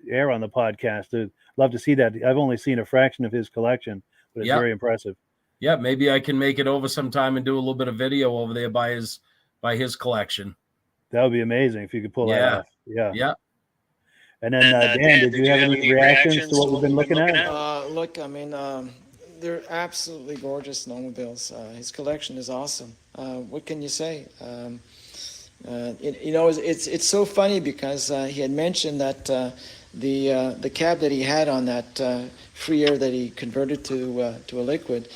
air on the podcast, I'd love to see that. I've only seen a fraction of his collection, but it's very impressive. Yeah, maybe I can make it over sometime and do a little bit of video over there by his collection. That would be amazing if you could pull that off. Yeah. And then Dan, did you have any reactions to what we've been looking at? Look, I mean, they're absolutely gorgeous snowmobiles. His collection is awesome. What can you say? It's so funny because he had mentioned that the cab that he had on that free air that he converted to a liquid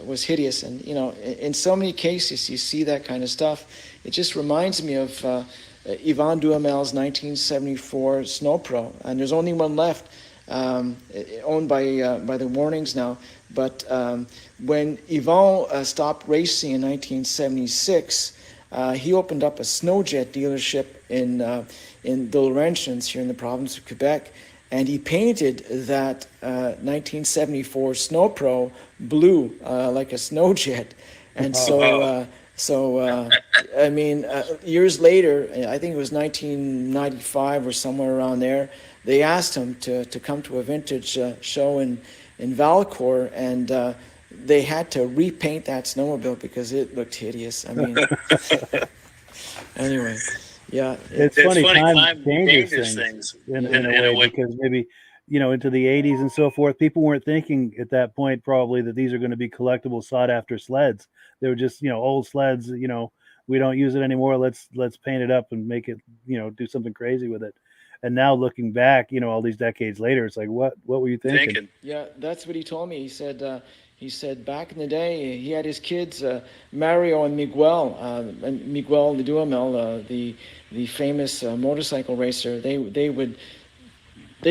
was hideous. And in so many cases you see that kind of stuff. It just reminds me of Yvon Duhamel's 1974 Snow Pro, and there's only one left, owned by the Warnings now. But when Yvon stopped racing in 1976. He opened up a Snowjet dealership in the Laurentians here in the province of Quebec, and he painted that 1974 Snow Pro blue like a Snowjet. And I mean, years later, I think it was 1995 or somewhere around there, they asked him to come to a vintage show in Valcourt, and they had to repaint that snowmobile because it looked hideous. I mean, anyway, yeah. It's funny, time changes things in a way, because maybe, into the 80s and so forth, people weren't thinking at that point probably that these are going to be collectible, sought after sleds. They were just, old sleds, we don't use it anymore. Let's paint it up and make it, do something crazy with it. And now looking back, all these decades later, it's like, what were you thinking? Yeah, that's what he told me. He said back in the day, he had his kids, Mario and Miguel de Duhamel, the famous motorcycle racer. They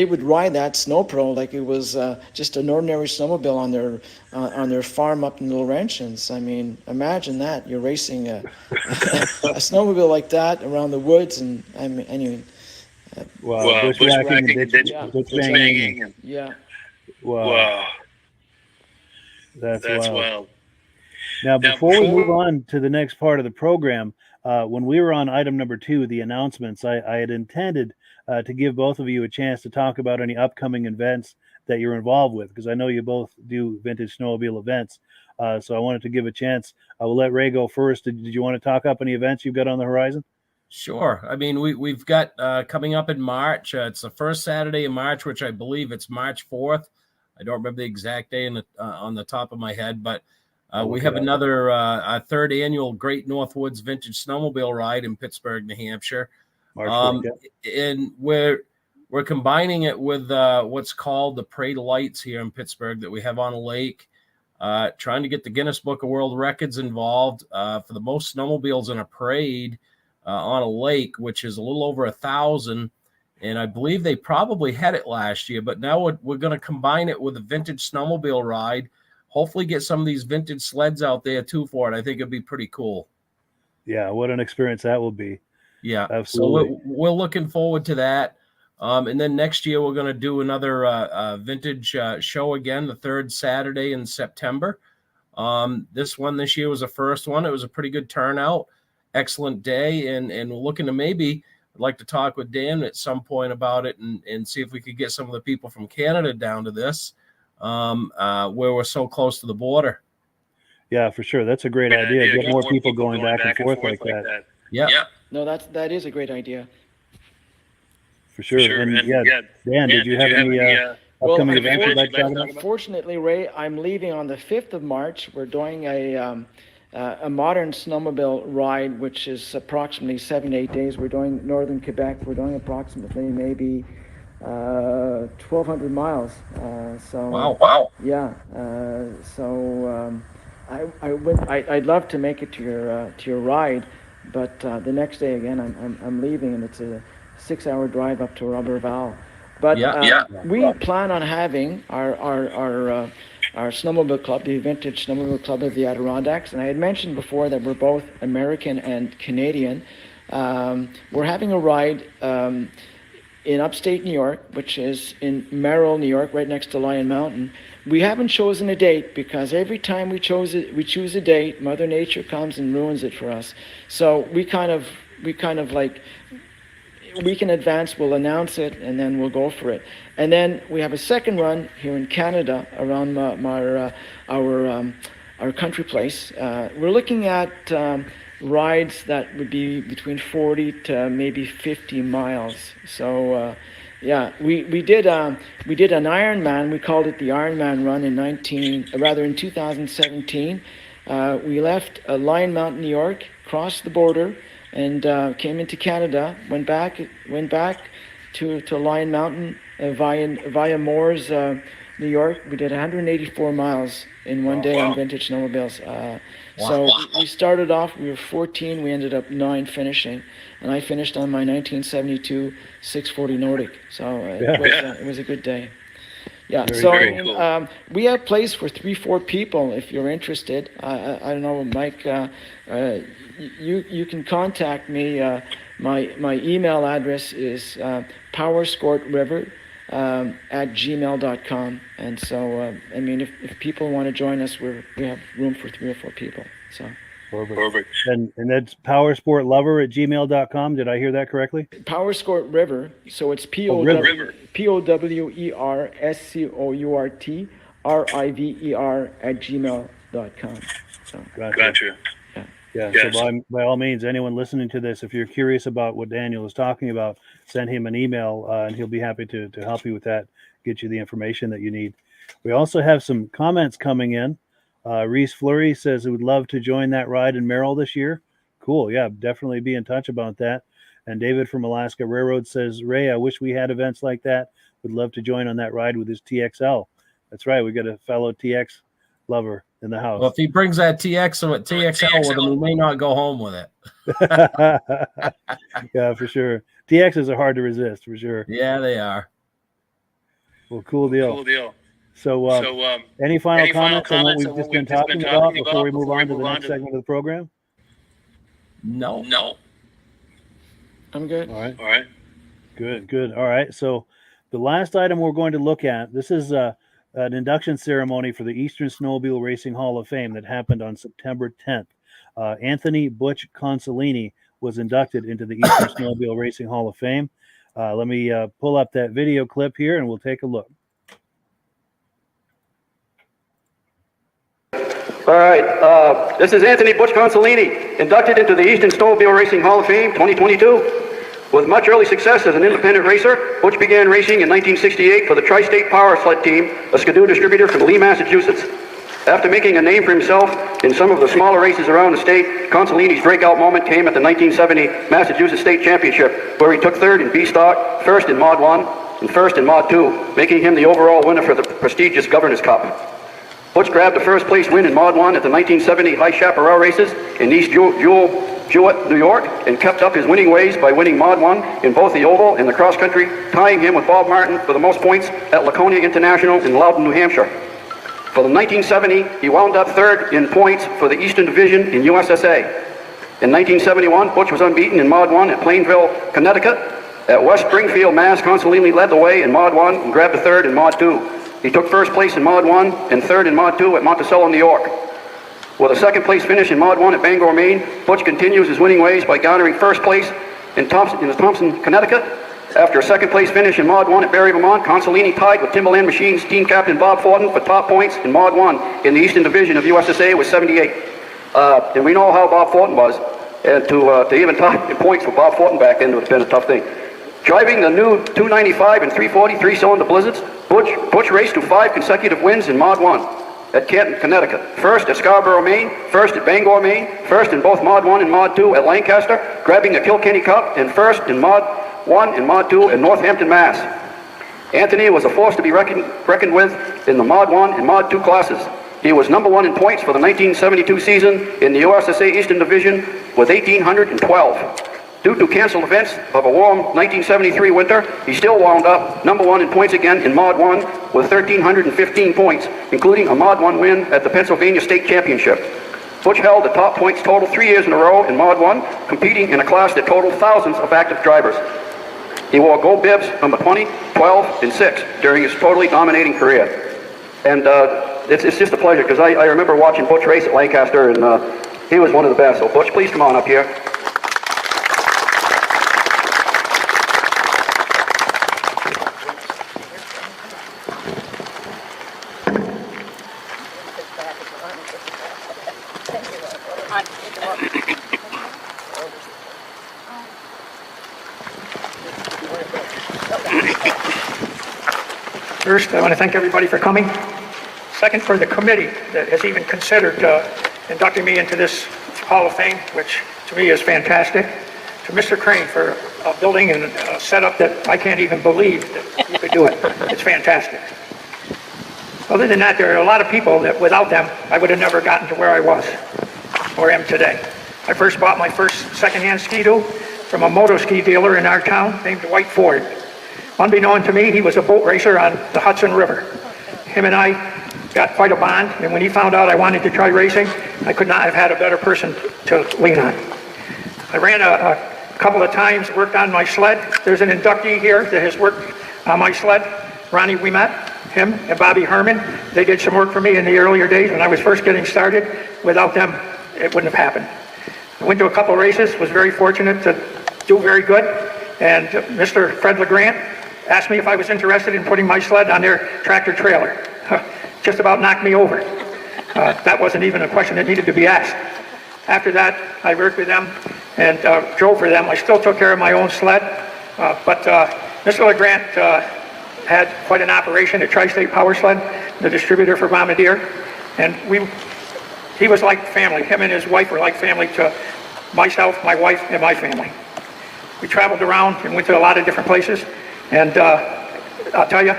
would ride that Snow Pro like it was just an ordinary snowmobile on their farm up in the Laurentians. I mean, imagine that, you're racing a snowmobile like that around the woods, and I mean, anyway. Bushwhacking and ditch banging. Yeah. Wow. That's wild. Now, before we move on to the next part of the program, when we were on item number 2, the announcements, I had intended to give both of you a chance to talk about any upcoming events that you're involved with, because I know you both do vintage snowmobile events. So I wanted to give a chance. I will let Ray go first. Did you want to talk up any events you've got on the horizon? Sure. I mean, we've got coming up in March. It's the first Saturday in March, which I believe it's March 4th. I don't remember the exact day on the top of my head, but we have another our third annual Great Northwoods Vintage Snowmobile Ride in Pittsburgh, New Hampshire. And we're combining it with what's called the Parade of Lights here in Pittsburgh that we have on a lake. Trying to get the Guinness Book of World Records involved for the most snowmobiles in a parade on a lake, which is a little over 1,000. And I believe they probably had it last year, but now we're going to combine it with a vintage snowmobile ride. Hopefully get some of these vintage sleds out there too for it. I think it'd be pretty cool. Yeah, what an experience that will be. Yeah, absolutely. So we're looking forward to that. And then next year we're going to do another vintage show again, the third Saturday in September. This year was the first one. It was a pretty good turnout, excellent day, and we're looking to maybe. I'd like to talk with Dan at some point about it and see if we could get some of the people from Canada down to this, where we're so close to the border. Yeah, for sure. That's a great idea. Get more people going back and forth like that. Yeah. No, that is a great idea. For sure. And Dan, did you have any upcoming events you'd like to talk about? Unfortunately, Ray, I'm leaving on the 5th of March. We're doing a modern snowmobile ride, which is approximately 7 to 8 days. We're doing northern Quebec. We're doing approximately maybe 1,200 miles. Wow. Yeah. I'd love to make it to your ride, but the next day again I'm leaving, and it's a 6-hour drive up to Roberval. But we plan on having our snowmobile club, the Vintage Snowmobile Club of the Adirondacks, and I had mentioned before that we're both American and Canadian. We're having a ride in upstate New York, which is in Merrill, New York, right next to Lion Mountain. We haven't chosen a date because every time we choose a date, Mother Nature comes and ruins it for us. So we kind of like, a week in advance we'll announce it and then we'll go for it. And then we have a second run here in Canada around our country place. We're looking at rides that would be between 40 to maybe 50 miles. So we did an Ironman. We called it the Ironman Run in 2017. We left Lion Mountain, New York, crossed the border, and came into Canada. Went back to Lion Mountain via Moores, New York. We did 184 miles in one day on vintage snowmobiles. So we started off, we were 14, we ended up 9 finishing, and I finished on my 1972 640 Nordic. So it was a good day. Yeah, very cool. We have place for 3-4 people if you're interested. I don't know, Mike, you can contact me. My email address is powerscortriver@gmail.com. And so, I mean, if people want to join us, we have room for 3 or 4 people. So perfect. And that's powersportlover@gmail.com. Did I hear that correctly? Powersport River. So it's POWERSCOURTRIVER@gmail.com. So Gotcha. Yeah. So by all means, anyone listening to this, if you're curious about what Daniel is talking about, send him an email and he'll be happy to help you with that, get you the information that you need. We also have some comments coming in. Reese Fleury says he would love to join that ride in Merrill this year. Cool. Yeah, definitely be in touch about that. And David from Alaska Railroad says, Ray, I wish we had events like that. Would love to join on that ride with his TXL. That's right. We got a fellow TX lover in the house. Well, if he brings that TXL with him, we may not go home with it. Yeah, for sure. TXs are hard to resist, for sure. Yeah, they are. Well, cool deal. So, any final comments on what we've just been talking about before we move on to the next segment of the program? No. I'm good. All right. Good. All right. So the last item we're going to look at, this is an induction ceremony for the Eastern Snowmobile Racing Hall of Fame that happened on September 10th. Anthony Butch Consolini was inducted into the Eastern Snowmobile Racing Hall of Fame. Let me pull up that video clip here and we'll take a look. All right, this is Anthony Butch Consolini, inducted into the Eastern Snowmobile Racing Hall of Fame 2022. With much early success as an independent racer, Butch began racing in 1968 for the Tri-State Power Sled Team, a Skidoo distributor from Lee, Massachusetts. After making a name for himself in some of the smaller races around the state, Consolini's breakout moment came at the 1970 Massachusetts State Championship, where he took 3rd in B-Stock, 1st in Mod 1, and 1st in Mod 2, making him the overall winner for the prestigious Governor's Cup. Butch grabbed the first place win in Mod 1 at the 1970 High Chaparral races in East Jewett, New York, and kept up his winning ways by winning Mod 1 in both the oval and the cross country, tying him with Bob Martin for the most points at Laconia International in Loudon, New Hampshire. For the 1970, he wound up 3rd in points for the Eastern Division in USSA. In 1971, Butch was unbeaten in Mod 1 at Plainville, Connecticut. At West Springfield, Mass, Consolini led the way in Mod 1 and grabbed the 3rd in Mod 2. He took 1st place in Mod 1 and 3rd in Mod 2 at Monticello, New York. With a 2nd place finish in Mod 1 at Bangor, Maine, Butch continues his winning ways by garnering 1st place in Thompson, Connecticut. After a 2nd place finish in Mod 1 at Barrie, Vermont, Consolini tied with Timberland Machines team captain Bob Fortin for top points in Mod 1 in the Eastern Division of USSA with 78. And we know how Bob Fortin was, and to even tie in points for Bob Fortin back then would have been a tough thing. Driving the new 295 and 340 3-cylinder Blizzards, Butch raced to 5 consecutive wins in Mod 1 at Canton, Connecticut. 1st at Scarborough, Maine, 1st at Bangor, Maine, 1st in both Mod 1 and Mod 2 at Lancaster, grabbing the Kilkenny Cup, and 1st in Mod 1 and Mod 2 at Northampton, Mass. Anthony was a force to be reckoned with in the Mod 1 and Mod 2 classes. He was number 1 in points for the 1972 season in the USSA Eastern Division with 1,812. Due to canceled events of a warm 1973 winter, he still wound up number 1 in points again in Mod 1 with 1,315 points, including a Mod 1 win at the Pennsylvania State Championship. Butch held the top points total 3 years in a row in Mod 1, competing in a class that totaled thousands of active drivers. He wore gold bibs number 20, 12, and 6 during his totally dominating career. And it's just a pleasure, because I remember watching Butch race at Lancaster, and he was one of the best. So Butch, please come on up here. First, I want to thank everybody for coming. Second, for the committee that has even considered inducting me into this Hall of Fame, which to me is fantastic. To Mr. Crane for building a setup that I can't even believe that you could do it. It's fantastic. Other than that, there are a lot of people that without them, I would have never gotten to where I was or am today. I first bought my first secondhand Ski-Doo from a moto ski dealer in our town named White Ford. Unbeknown to me, he was a boat racer on the Hudson River. Him and I got quite a bond, and when he found out I wanted to try racing, I could not have had a better person to lean on. I ran a couple of times, worked on my sled. There's an inductee here that has worked on my sled, Ronnie Ouimet, him and Bobby Herman. They did some work for me in the earlier days when I was first getting started. Without them, it wouldn't have happened. I went to a couple of races, was very fortunate to do very good, and Mr. Fred LeGrant asked me if I was interested in putting my sled on their tractor trailer. Just about knocked me over. That wasn't even a question that needed to be asked. After that, I worked with them and drove for them. I still took care of my own sled, but Mr. LeGrant had quite an operation at Tri-State Power Sled, the distributor for Bombardier, and he was like family. Him and his wife were like family to myself, my wife, and my family. We traveled around and went to a lot of different places, and I'll tell you,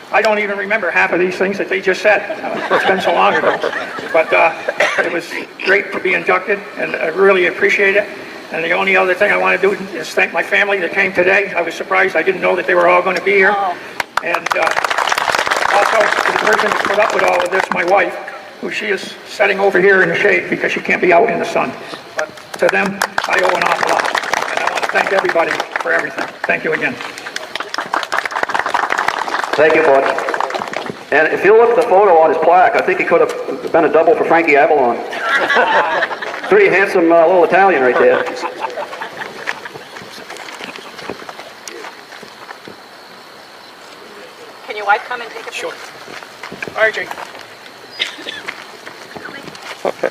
I don't even remember half of these things that they just said. It's been so long ago. But it was great to be inducted, and I really appreciate it. And the only other thing I want to do is thank my family that came today. I was surprised. I didn't know that they were all going to be here. And also to the person that put up with all of this, my wife, who she is sitting over here in the shade because she can't be out in the sun. But to them, I owe an awful lot. And I want to thank everybody for everything. Thank you again. Thank you, Butch. And if you look at the photo on his plaque, I think he could have been a double for Frankie Avalon. Pretty handsome little Italian right there. Can your wife come and take a picture? Sure. All right, Jake. Okay.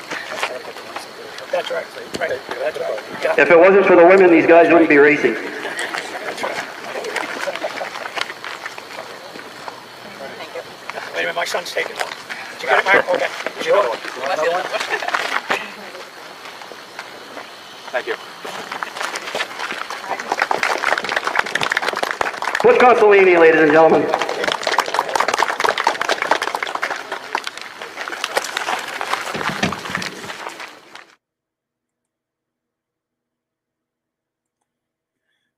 That's right. Right. That's right. Yeah. If it wasn't for the women, these guys wouldn't be racing. That's right. Wait a minute, my son's taking one. Did you get it, Mark? Okay. Did you go? Thank you. Butch Consolini, ladies and gentlemen.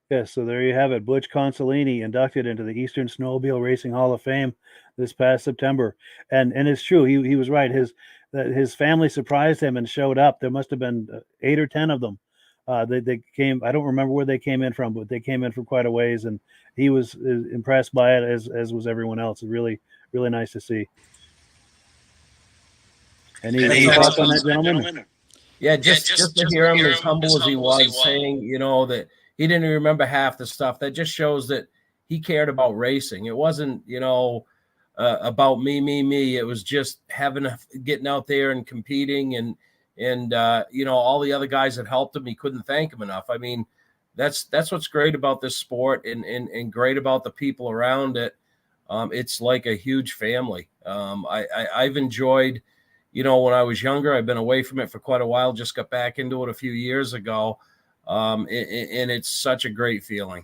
Yes, so there you have it. Butch Consolini inducted into the Eastern Snowmobile Racing Hall of Fame this past September. And it's true, he was right. His family surprised him and showed up. There must have been 8 or 10 of them. They came, I don't remember where they came in from, but they came in from quite a ways, and he was impressed by it, as was everyone else. It's really, really nice to see. Any thoughts on that, gentlemen? Yeah, just to hear him, as humble as he was, saying, that he didn't even remember half the stuff. That just shows that he cared about racing. It wasn't, about me. It was just getting out there and competing, and all the other guys that helped him. He couldn't thank him enough. I mean, that's what's great about this sport, and great about the people around it. It's like a huge family. I've enjoyed, when I was younger. I've been away from it for quite a while. Just got back into it a few years ago. And it's such a great feeling.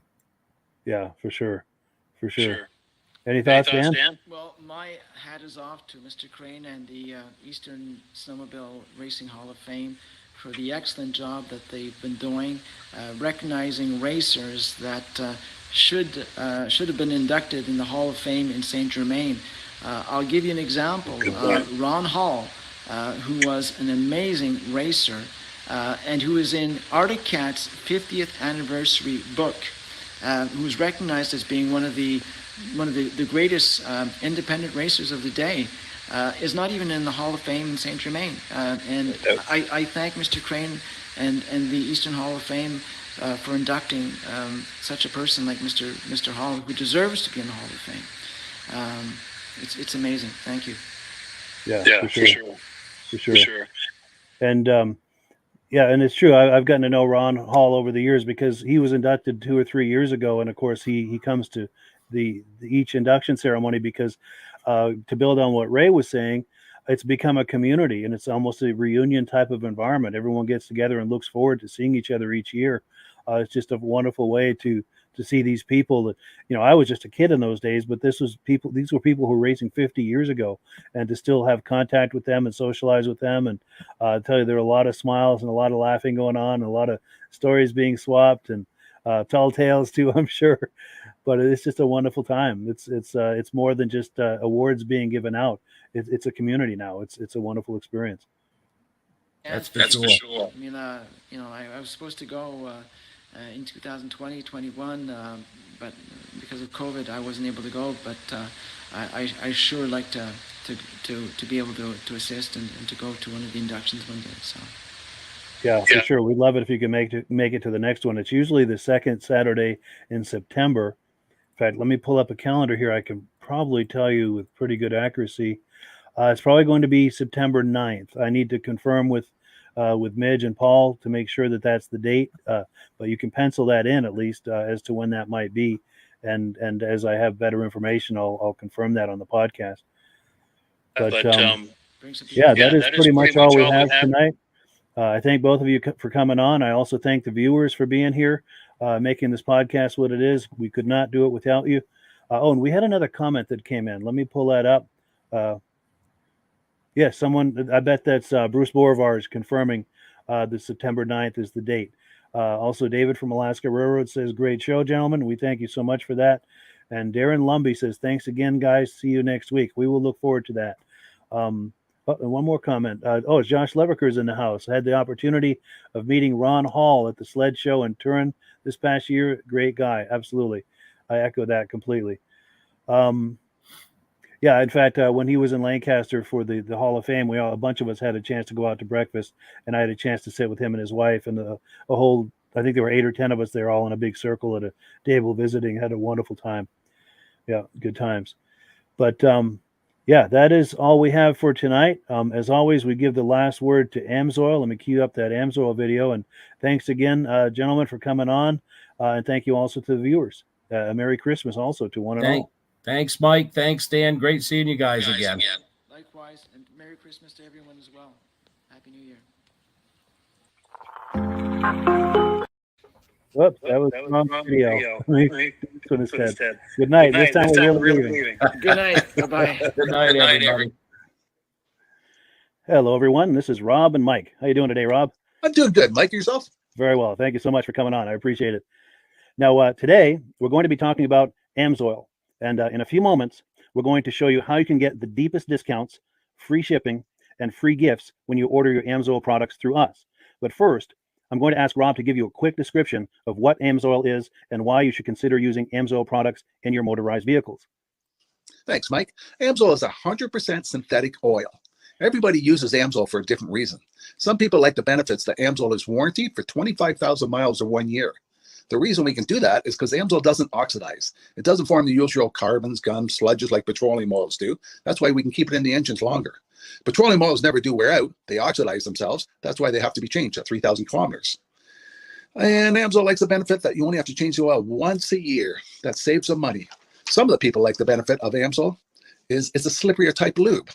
Yeah, for sure. Any thoughts, Dan? Well, my hat is off to Mr. Crane and the Eastern Snowmobile Racing Hall of Fame for the excellent job that they've been doing, recognizing racers that should have been inducted in the Hall of Fame in Saint Germain. I'll give you an example. Ron Hall, who was an amazing racer and who is in Arctic Cat's 50th anniversary book, who was recognized as being one of the greatest independent racers of the day, is not even in the Hall of Fame in Saint Germain. And I thank Mr. Crane and the Eastern Hall of Fame for inducting such a person like Mr. Hall, who deserves to be in the Hall of Fame. It's amazing. Thank you. Yeah, for sure. And and it's true. I've gotten to know Ron Hall over the years because he was inducted 2 or 3 years ago, and of course he comes to each induction ceremony because to build on what Ray was saying, it's become a community and it's almost a reunion type of environment. Everyone gets together and looks forward to seeing each other each year. It's just a wonderful way to see these people that, I was just a kid in those days, but these were people who were racing 50 years ago, and to still have contact with them and socialize with them. And I tell you, there are a lot of smiles and a lot of laughing going on, and a lot of stories being swapped and tall tales too, I'm sure. But it's just a wonderful time. It's more than just awards being given out. It's a community now. It's a wonderful experience. That's for sure. I mean, I was supposed to go in 2020, 21, but because of COVID, I wasn't able to go. But I sure like to be able to assist and to go to one of the inductions one day. So. Yeah, for sure. We'd love it if you can make it to the next one. It's usually the second Saturday in September. In fact, let me pull up a calendar here. I can probably tell you with pretty good accuracy. It's probably going to be September 9th. I need to confirm with Midge and Paul to make sure that that's the date. But you can pencil that in at least as to when that might be. And as I have better information, I'll confirm that on the podcast. But that is pretty much all we have tonight. I thank both of you for coming on. I also thank the viewers for being here, making this podcast what it is. We could not do it without you. And we had another comment that came in. Let me pull that up. Someone, I bet that's Bruce Borvars confirming the September 9th is the date. Also, David from Alaska Railroad says, great show, gentlemen. We thank you so much for that. And Darren Lumby says, thanks again, guys. See you next week. We will look forward to that. And one more comment. Josh Leverker's in the house. I had the opportunity of meeting Ron Hall at the sled show in Turin this past year. Great guy. Absolutely. I echo that completely. In fact, when he was in Lancaster for the Hall of Fame, a bunch of us had a chance to go out to breakfast, and I had a chance to sit with him and his wife and a whole, I think there were 8 or 10 of us there all in a big circle at a table visiting. Had a wonderful time. Yeah, good times. But that is all we have for tonight. As always, we give the last word to Amsoil. Let me cue up that Amsoil video. And thanks again, gentlemen, for coming on. And thank you also to the viewers. Merry Christmas also to one and all. Thanks, Mike. Thanks, Dan. Great seeing you guys again. Likewise, and Merry Christmas to everyone as well. Happy New Year. Whoops, that was wrong video. Good night. This time we're really leaving. Good night. Bye-bye. Good night, everybody. Hello, everyone. This is Rob and Mike. How you doing today, Rob? I'm doing good. Mike, yourself? Very well. Thank you so much for coming on. I appreciate it. Now, today we're going to be talking about Amsoil. And in a few moments, we're going to show you how you can get the deepest discounts, free shipping, and free gifts when you order your Amsoil products through us. But first, I'm going to ask Rob to give you a quick description of what Amsoil is and why you should consider using Amsoil products in your motorized vehicles. Thanks, Mike. Amsoil is 100% synthetic oil. Everybody uses Amsoil for a different reason. Some people like the benefits that Amsoil is warranted for 25,000 miles or 1 year. The reason we can do that is because Amsoil doesn't oxidize. It doesn't form the usual carbons, gums, sludges like petroleum oils do. That's why we can keep it in the engines longer. Petroleum oils never do wear out. They oxidize themselves. That's why they have to be changed at 3,000 kilometers. And Amsoil likes the benefit that you only have to change the oil once a year. That saves some money. Some of the people like the benefit of Amsoil is it's a slipperier type lube.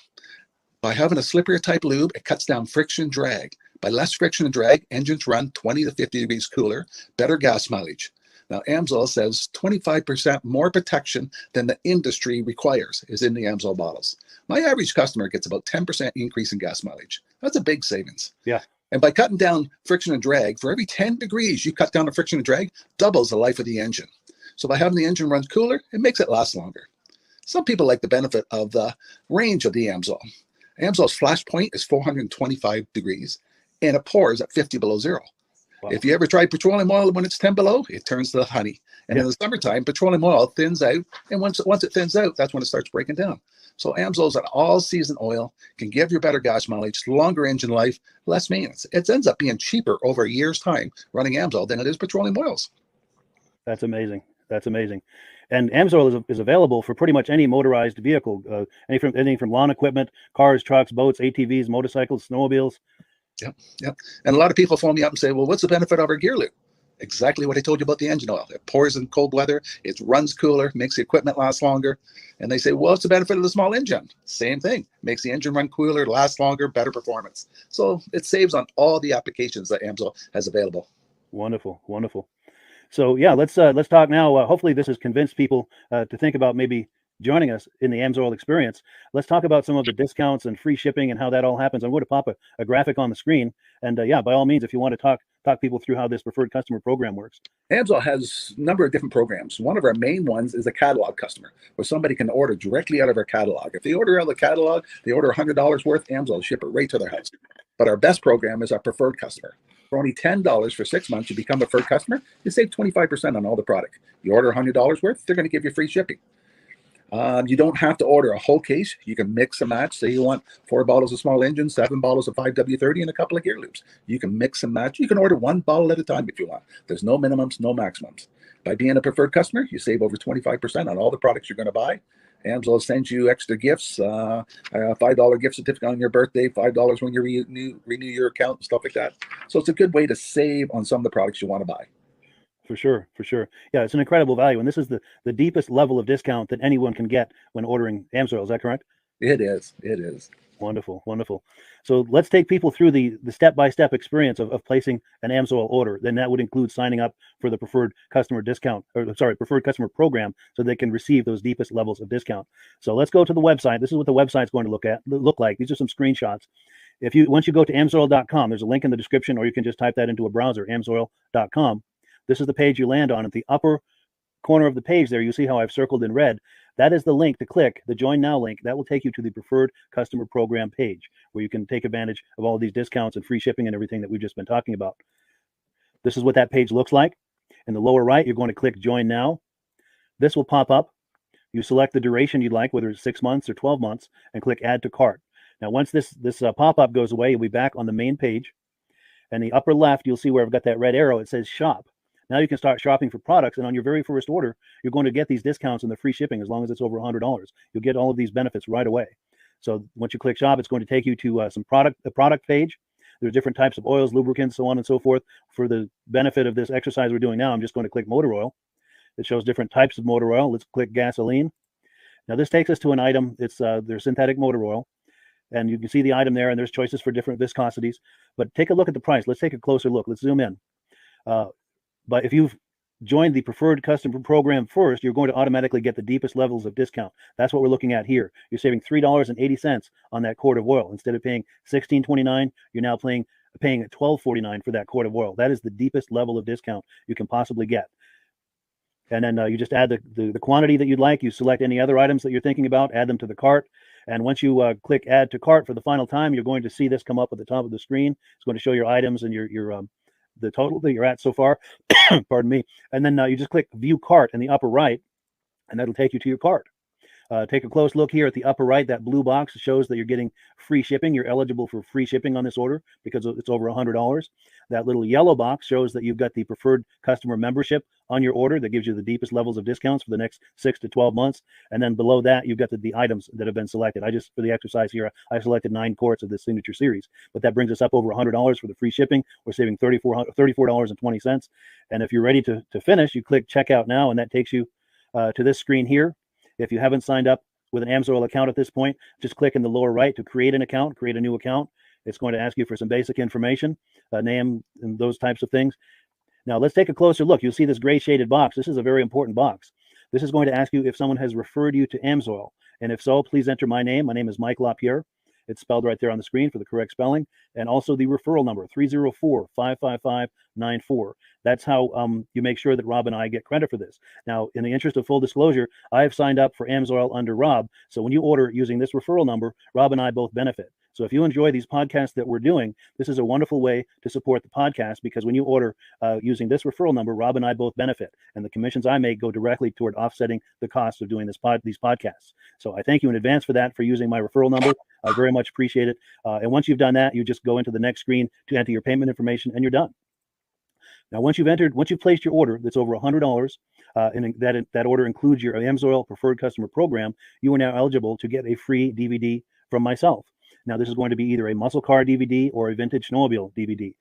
By having a slipperier type lube, it cuts down friction and drag. By less friction and drag, engines run 20 to 50 degrees cooler, better gas mileage. Now, AMSOIL says 25% more protection than the industry requires is in the AMSOIL bottles. My average customer gets about 10% increase in gas mileage. That's a big savings. Yeah. And by cutting down friction and drag, for every 10 degrees you cut down the friction and drag, doubles the life of the engine. So by having the engine run cooler, it makes it last longer. Some people like the benefit of the range of the AMSOIL. AMSOIL's flash point is 425 degrees, and it pours at 50 below zero. Wow. If you ever try petroleum oil when it's 10 below, it turns to honey. And in the summertime, petroleum oil thins out, and once it thins out, that's when it starts breaking down. So AMSOIL's an all-season oil, can give you better gas mileage, longer engine life, less maintenance. It ends up being cheaper over a year's time running AMSOIL than it is petroleum oils. That's amazing. That's amazing. And AMSOIL is available for pretty much any motorized vehicle, anything from lawn equipment, cars, trucks, boats, ATVs, motorcycles, snowmobiles. Yep. And a lot of people phone me up and say, well, what's the benefit of our gear loop? Exactly what I told you about the engine oil. It pours in cold weather, it runs cooler, makes the equipment last longer. And they say, well, what's the benefit of the small engine? Same thing. Makes the engine run cooler, last longer, better performance. So it saves on all the applications that AMSOIL has available. Wonderful, wonderful. So yeah, let's talk now. Hopefully this has convinced people to think about maybe joining us in the AMSOIL experience. Let's talk about some of the discounts and free shipping and how that all happens. I'm going to pop a graphic on the screen. And yeah, by all means, if you want to talk people through how this preferred customer program works. AMSOIL has a number of different programs. One of our main ones is a catalog customer, where somebody can order directly out of our catalog. If they order out of the catalog, they order $100 worth, AMSOIL will ship it right to their house. But our best program is our preferred customer. For only $10 for 6 months, you become a preferred customer, you save 25% on all the product. You order $100 worth, they're going to give you free shipping. You don't have to order a whole case. You can mix and match. Say you want 4 bottles of small engine, 7 bottles of 5W30, and a couple of gear loops. You can mix and match. You can order 1 bottle at a time if you want. There's no minimums, no maximums. By being a preferred customer, you save over 25% on all the products you're going to buy. AMSOIL sends you extra gifts, a $5 gift certificate on your birthday, $5 when you renew your account and stuff like that. So it's a good way to save on some of the products you want to buy. For sure. Yeah, it's an incredible value. And this is the deepest level of discount that anyone can get when ordering AMSOIL. Is that correct? It is. Wonderful. So let's take people through the step-by-step experience of placing an AMSOIL order. Then that would include signing up for the preferred customer preferred customer program, so they can receive those deepest levels of discount. So let's go to the website. This is what the website's going to look like. These are some screenshots. Once you go to amsoil.com, there's a link in the description, or you can just type that into a browser, amsoil.com. This is the page you land on. At the upper corner of the page there, you see how I've circled in red. That is the link to click, the Join Now link. That will take you to the Preferred Customer Program page, where you can take advantage of all of these discounts and free shipping and everything that we've just been talking about. This is what that page looks like. In the lower right, you're going to click Join Now. This will pop up. You select the duration you'd like, whether it's 6 months or 12 months, and click Add to Cart. Now, once this pop-up goes away, you'll be back on the main page. And the upper left, you'll see where I've got that red arrow. It says Shop. Now you can start shopping for products, and on your very first order, you're going to get these discounts and the free shipping as long as it's over $100. You'll get all of these benefits right away. So once you click Shop, it's going to take you to the product page. There's different types of oils, lubricants, so on and so forth. For the benefit of this exercise we're doing now, I'm just going to click motor oil. It shows different types of motor oil. Let's click gasoline. Now this takes us to an item. It's their synthetic motor oil. And you can see the item there, and there's choices for different viscosities. But take a look at the price. Let's take a closer look. Let's zoom in. But if you've joined the preferred customer program first, you're going to automatically get the deepest levels of discount. That's what we're looking at here. You're saving $3.80 on that quart of oil. Instead of paying $16.29, you're now paying $12.49 for that quart of oil. That is the deepest level of discount you can possibly get. And then you just add the quantity that you'd like. You select any other items that you're thinking about, add them to the cart. And once you click Add to Cart for the final time, you're going to see this come up at the top of the screen. It's going to show your items and your the total that you're at so far. Pardon me. And then you just click View Cart in the upper right, and that'll take you to your cart. Take a close look here at the upper right. That blue box shows that you're getting free shipping. You're eligible for free shipping on this order because it's over $100. That little yellow box shows that you've got the preferred customer membership on your order. That gives you the deepest levels of discounts for the next 6 to 12 months. And then below that, you've got the items that have been selected. For the exercise here, I selected 9 quarts of the signature series, but that brings us up over $100 for the free shipping. We're saving $34.20. And if you're ready to finish, you click Checkout Now, and that takes you to this screen here. If you haven't signed up with an AMSOIL account at this point, just click in the lower right to create an account, create a new account. It's going to ask you for some basic information, name, and those types of things. Now let's take a closer look. You'll see this gray shaded box. This is a very important box. This is going to ask you if someone has referred you to AMSOIL. And if so, please enter my name. My name is Mike LaPierre. It's spelled right there on the screen for the correct spelling. And also the referral number, 304-555-94. That's how you make sure that Rob and I get credit for this. Now, in the interest of full disclosure, I have signed up for AMSOIL under Rob. So when you order using this referral number, Rob and I both benefit. So if you enjoy these podcasts that we're doing, this is a wonderful way to support the podcast, because when you order using this referral number, Rob and I both benefit, and the commissions I make go directly toward offsetting the cost of doing these podcasts. So I thank you in advance for that, for using my referral number. I very much appreciate it. And once you've done that, you just go into the next screen to enter your payment information, and you're done. Now, once you've placed your order that's over $100, and that order includes your AMSOIL Preferred Customer Program, you are now eligible to get a free DVD from myself. Now, this is going to be either a muscle car DVD or a vintage snowmobile DVD.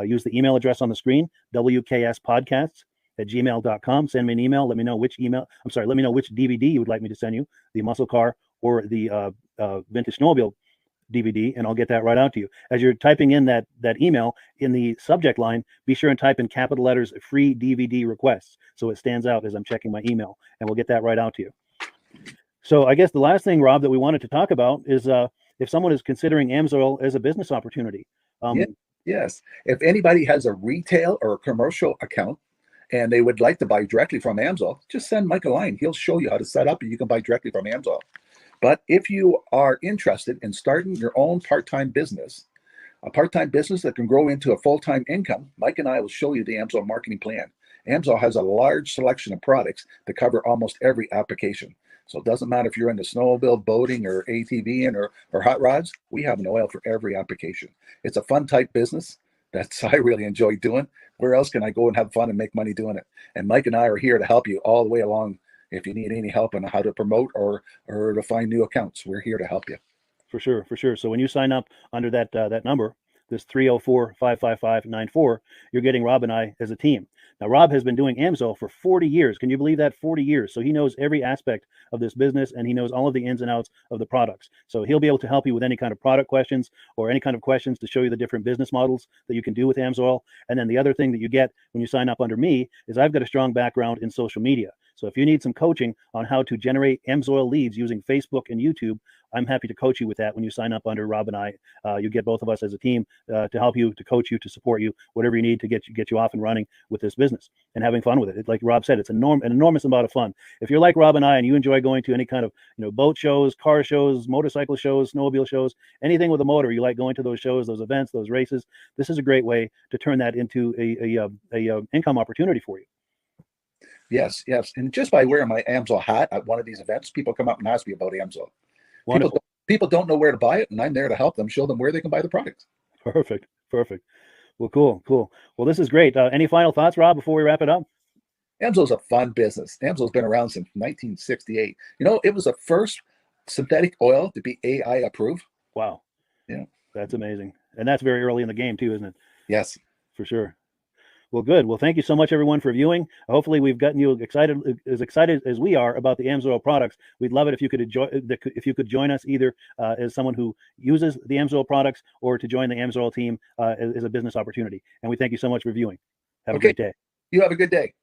Use the email address on the screen, wkspodcasts@gmail.com. Send me an email. Let me know which DVD you would like me to send you, the muscle car or the vintage snowmobile DVD, and I'll get that right out to you. As you're typing in that email, in the subject line, be sure and type in capital letters, free DVD requests, so it stands out as I'm checking my email, and we'll get that right out to you. So I guess the last thing, Rob, that we wanted to talk about is if someone is considering AMSOIL as a business opportunity. Yes. If anybody has a retail or a commercial account and they would like to buy directly from AMSOIL, just send Mike a line. He'll show you how to set up, and you can buy directly from AMSOIL. But if you are interested in starting your own part-time business, a part-time business that can grow into a full-time income, Mike and I will show you the AMSOIL marketing plan. AMSOIL has a large selection of products that cover almost every application. So it doesn't matter if you're into snowmobile, boating, or ATVing, or hot rods. We have an oil for every application. It's a fun type business. That's I really enjoy doing. Where else can I go and have fun and make money doing it? And Mike and I are here to help you all the way along. If you need any help on how to promote or to find new accounts, we're here to help you. For sure. So when you sign up under that number, this 304-555-94, you're getting Rob and I as a team. Now, Rob has been doing AMSOIL for 40 years. Can you believe that? 40 years. So he knows every aspect of this business, and he knows all of the ins and outs of the products. So he'll be able to help you with any kind of product questions or any kind of questions to show you the different business models that you can do with AMSOIL. And then the other thing that you get when you sign up under me is I've got a strong background in social media. So if you need some coaching on how to generate AMSOIL leads using Facebook and YouTube, I'm happy to coach you with that when you sign up under Rob and I. You get both of us as a team to help you, to coach you, to support you, whatever you need to get you off and running with this business and having fun with it. Like Rob said, it's an enormous amount of fun. If you're like Rob and I and you enjoy going to any kind of boat shows, car shows, motorcycle shows, snowmobile shows, anything with a motor, you like going to those shows, those events, those races, this is a great way to turn that into a income opportunity for you. Yes. And just by wearing my AMSOIL hat at one of these events, people come up and ask me about AMSOIL. People don't know where to buy it, and I'm there to help them, show them where they can buy the product. Perfect. Well, cool. Well, this is great. Any final thoughts, Rob, before we wrap it up? AMSOIL's a fun business. AMSOIL's been around since 1968. It was the first synthetic oil to be AI approved. Wow. Yeah. That's amazing. And that's very early in the game too, isn't it? Yes. For sure. Well, good. Well, thank you so much, everyone, for viewing. Hopefully, we've gotten you excited as we are about the AMSOIL products. We'd love it if you could join us either as someone who uses the AMSOIL products or to join the AMSOIL team as a business opportunity. And we thank you so much for viewing. Have a great day. You have a good day.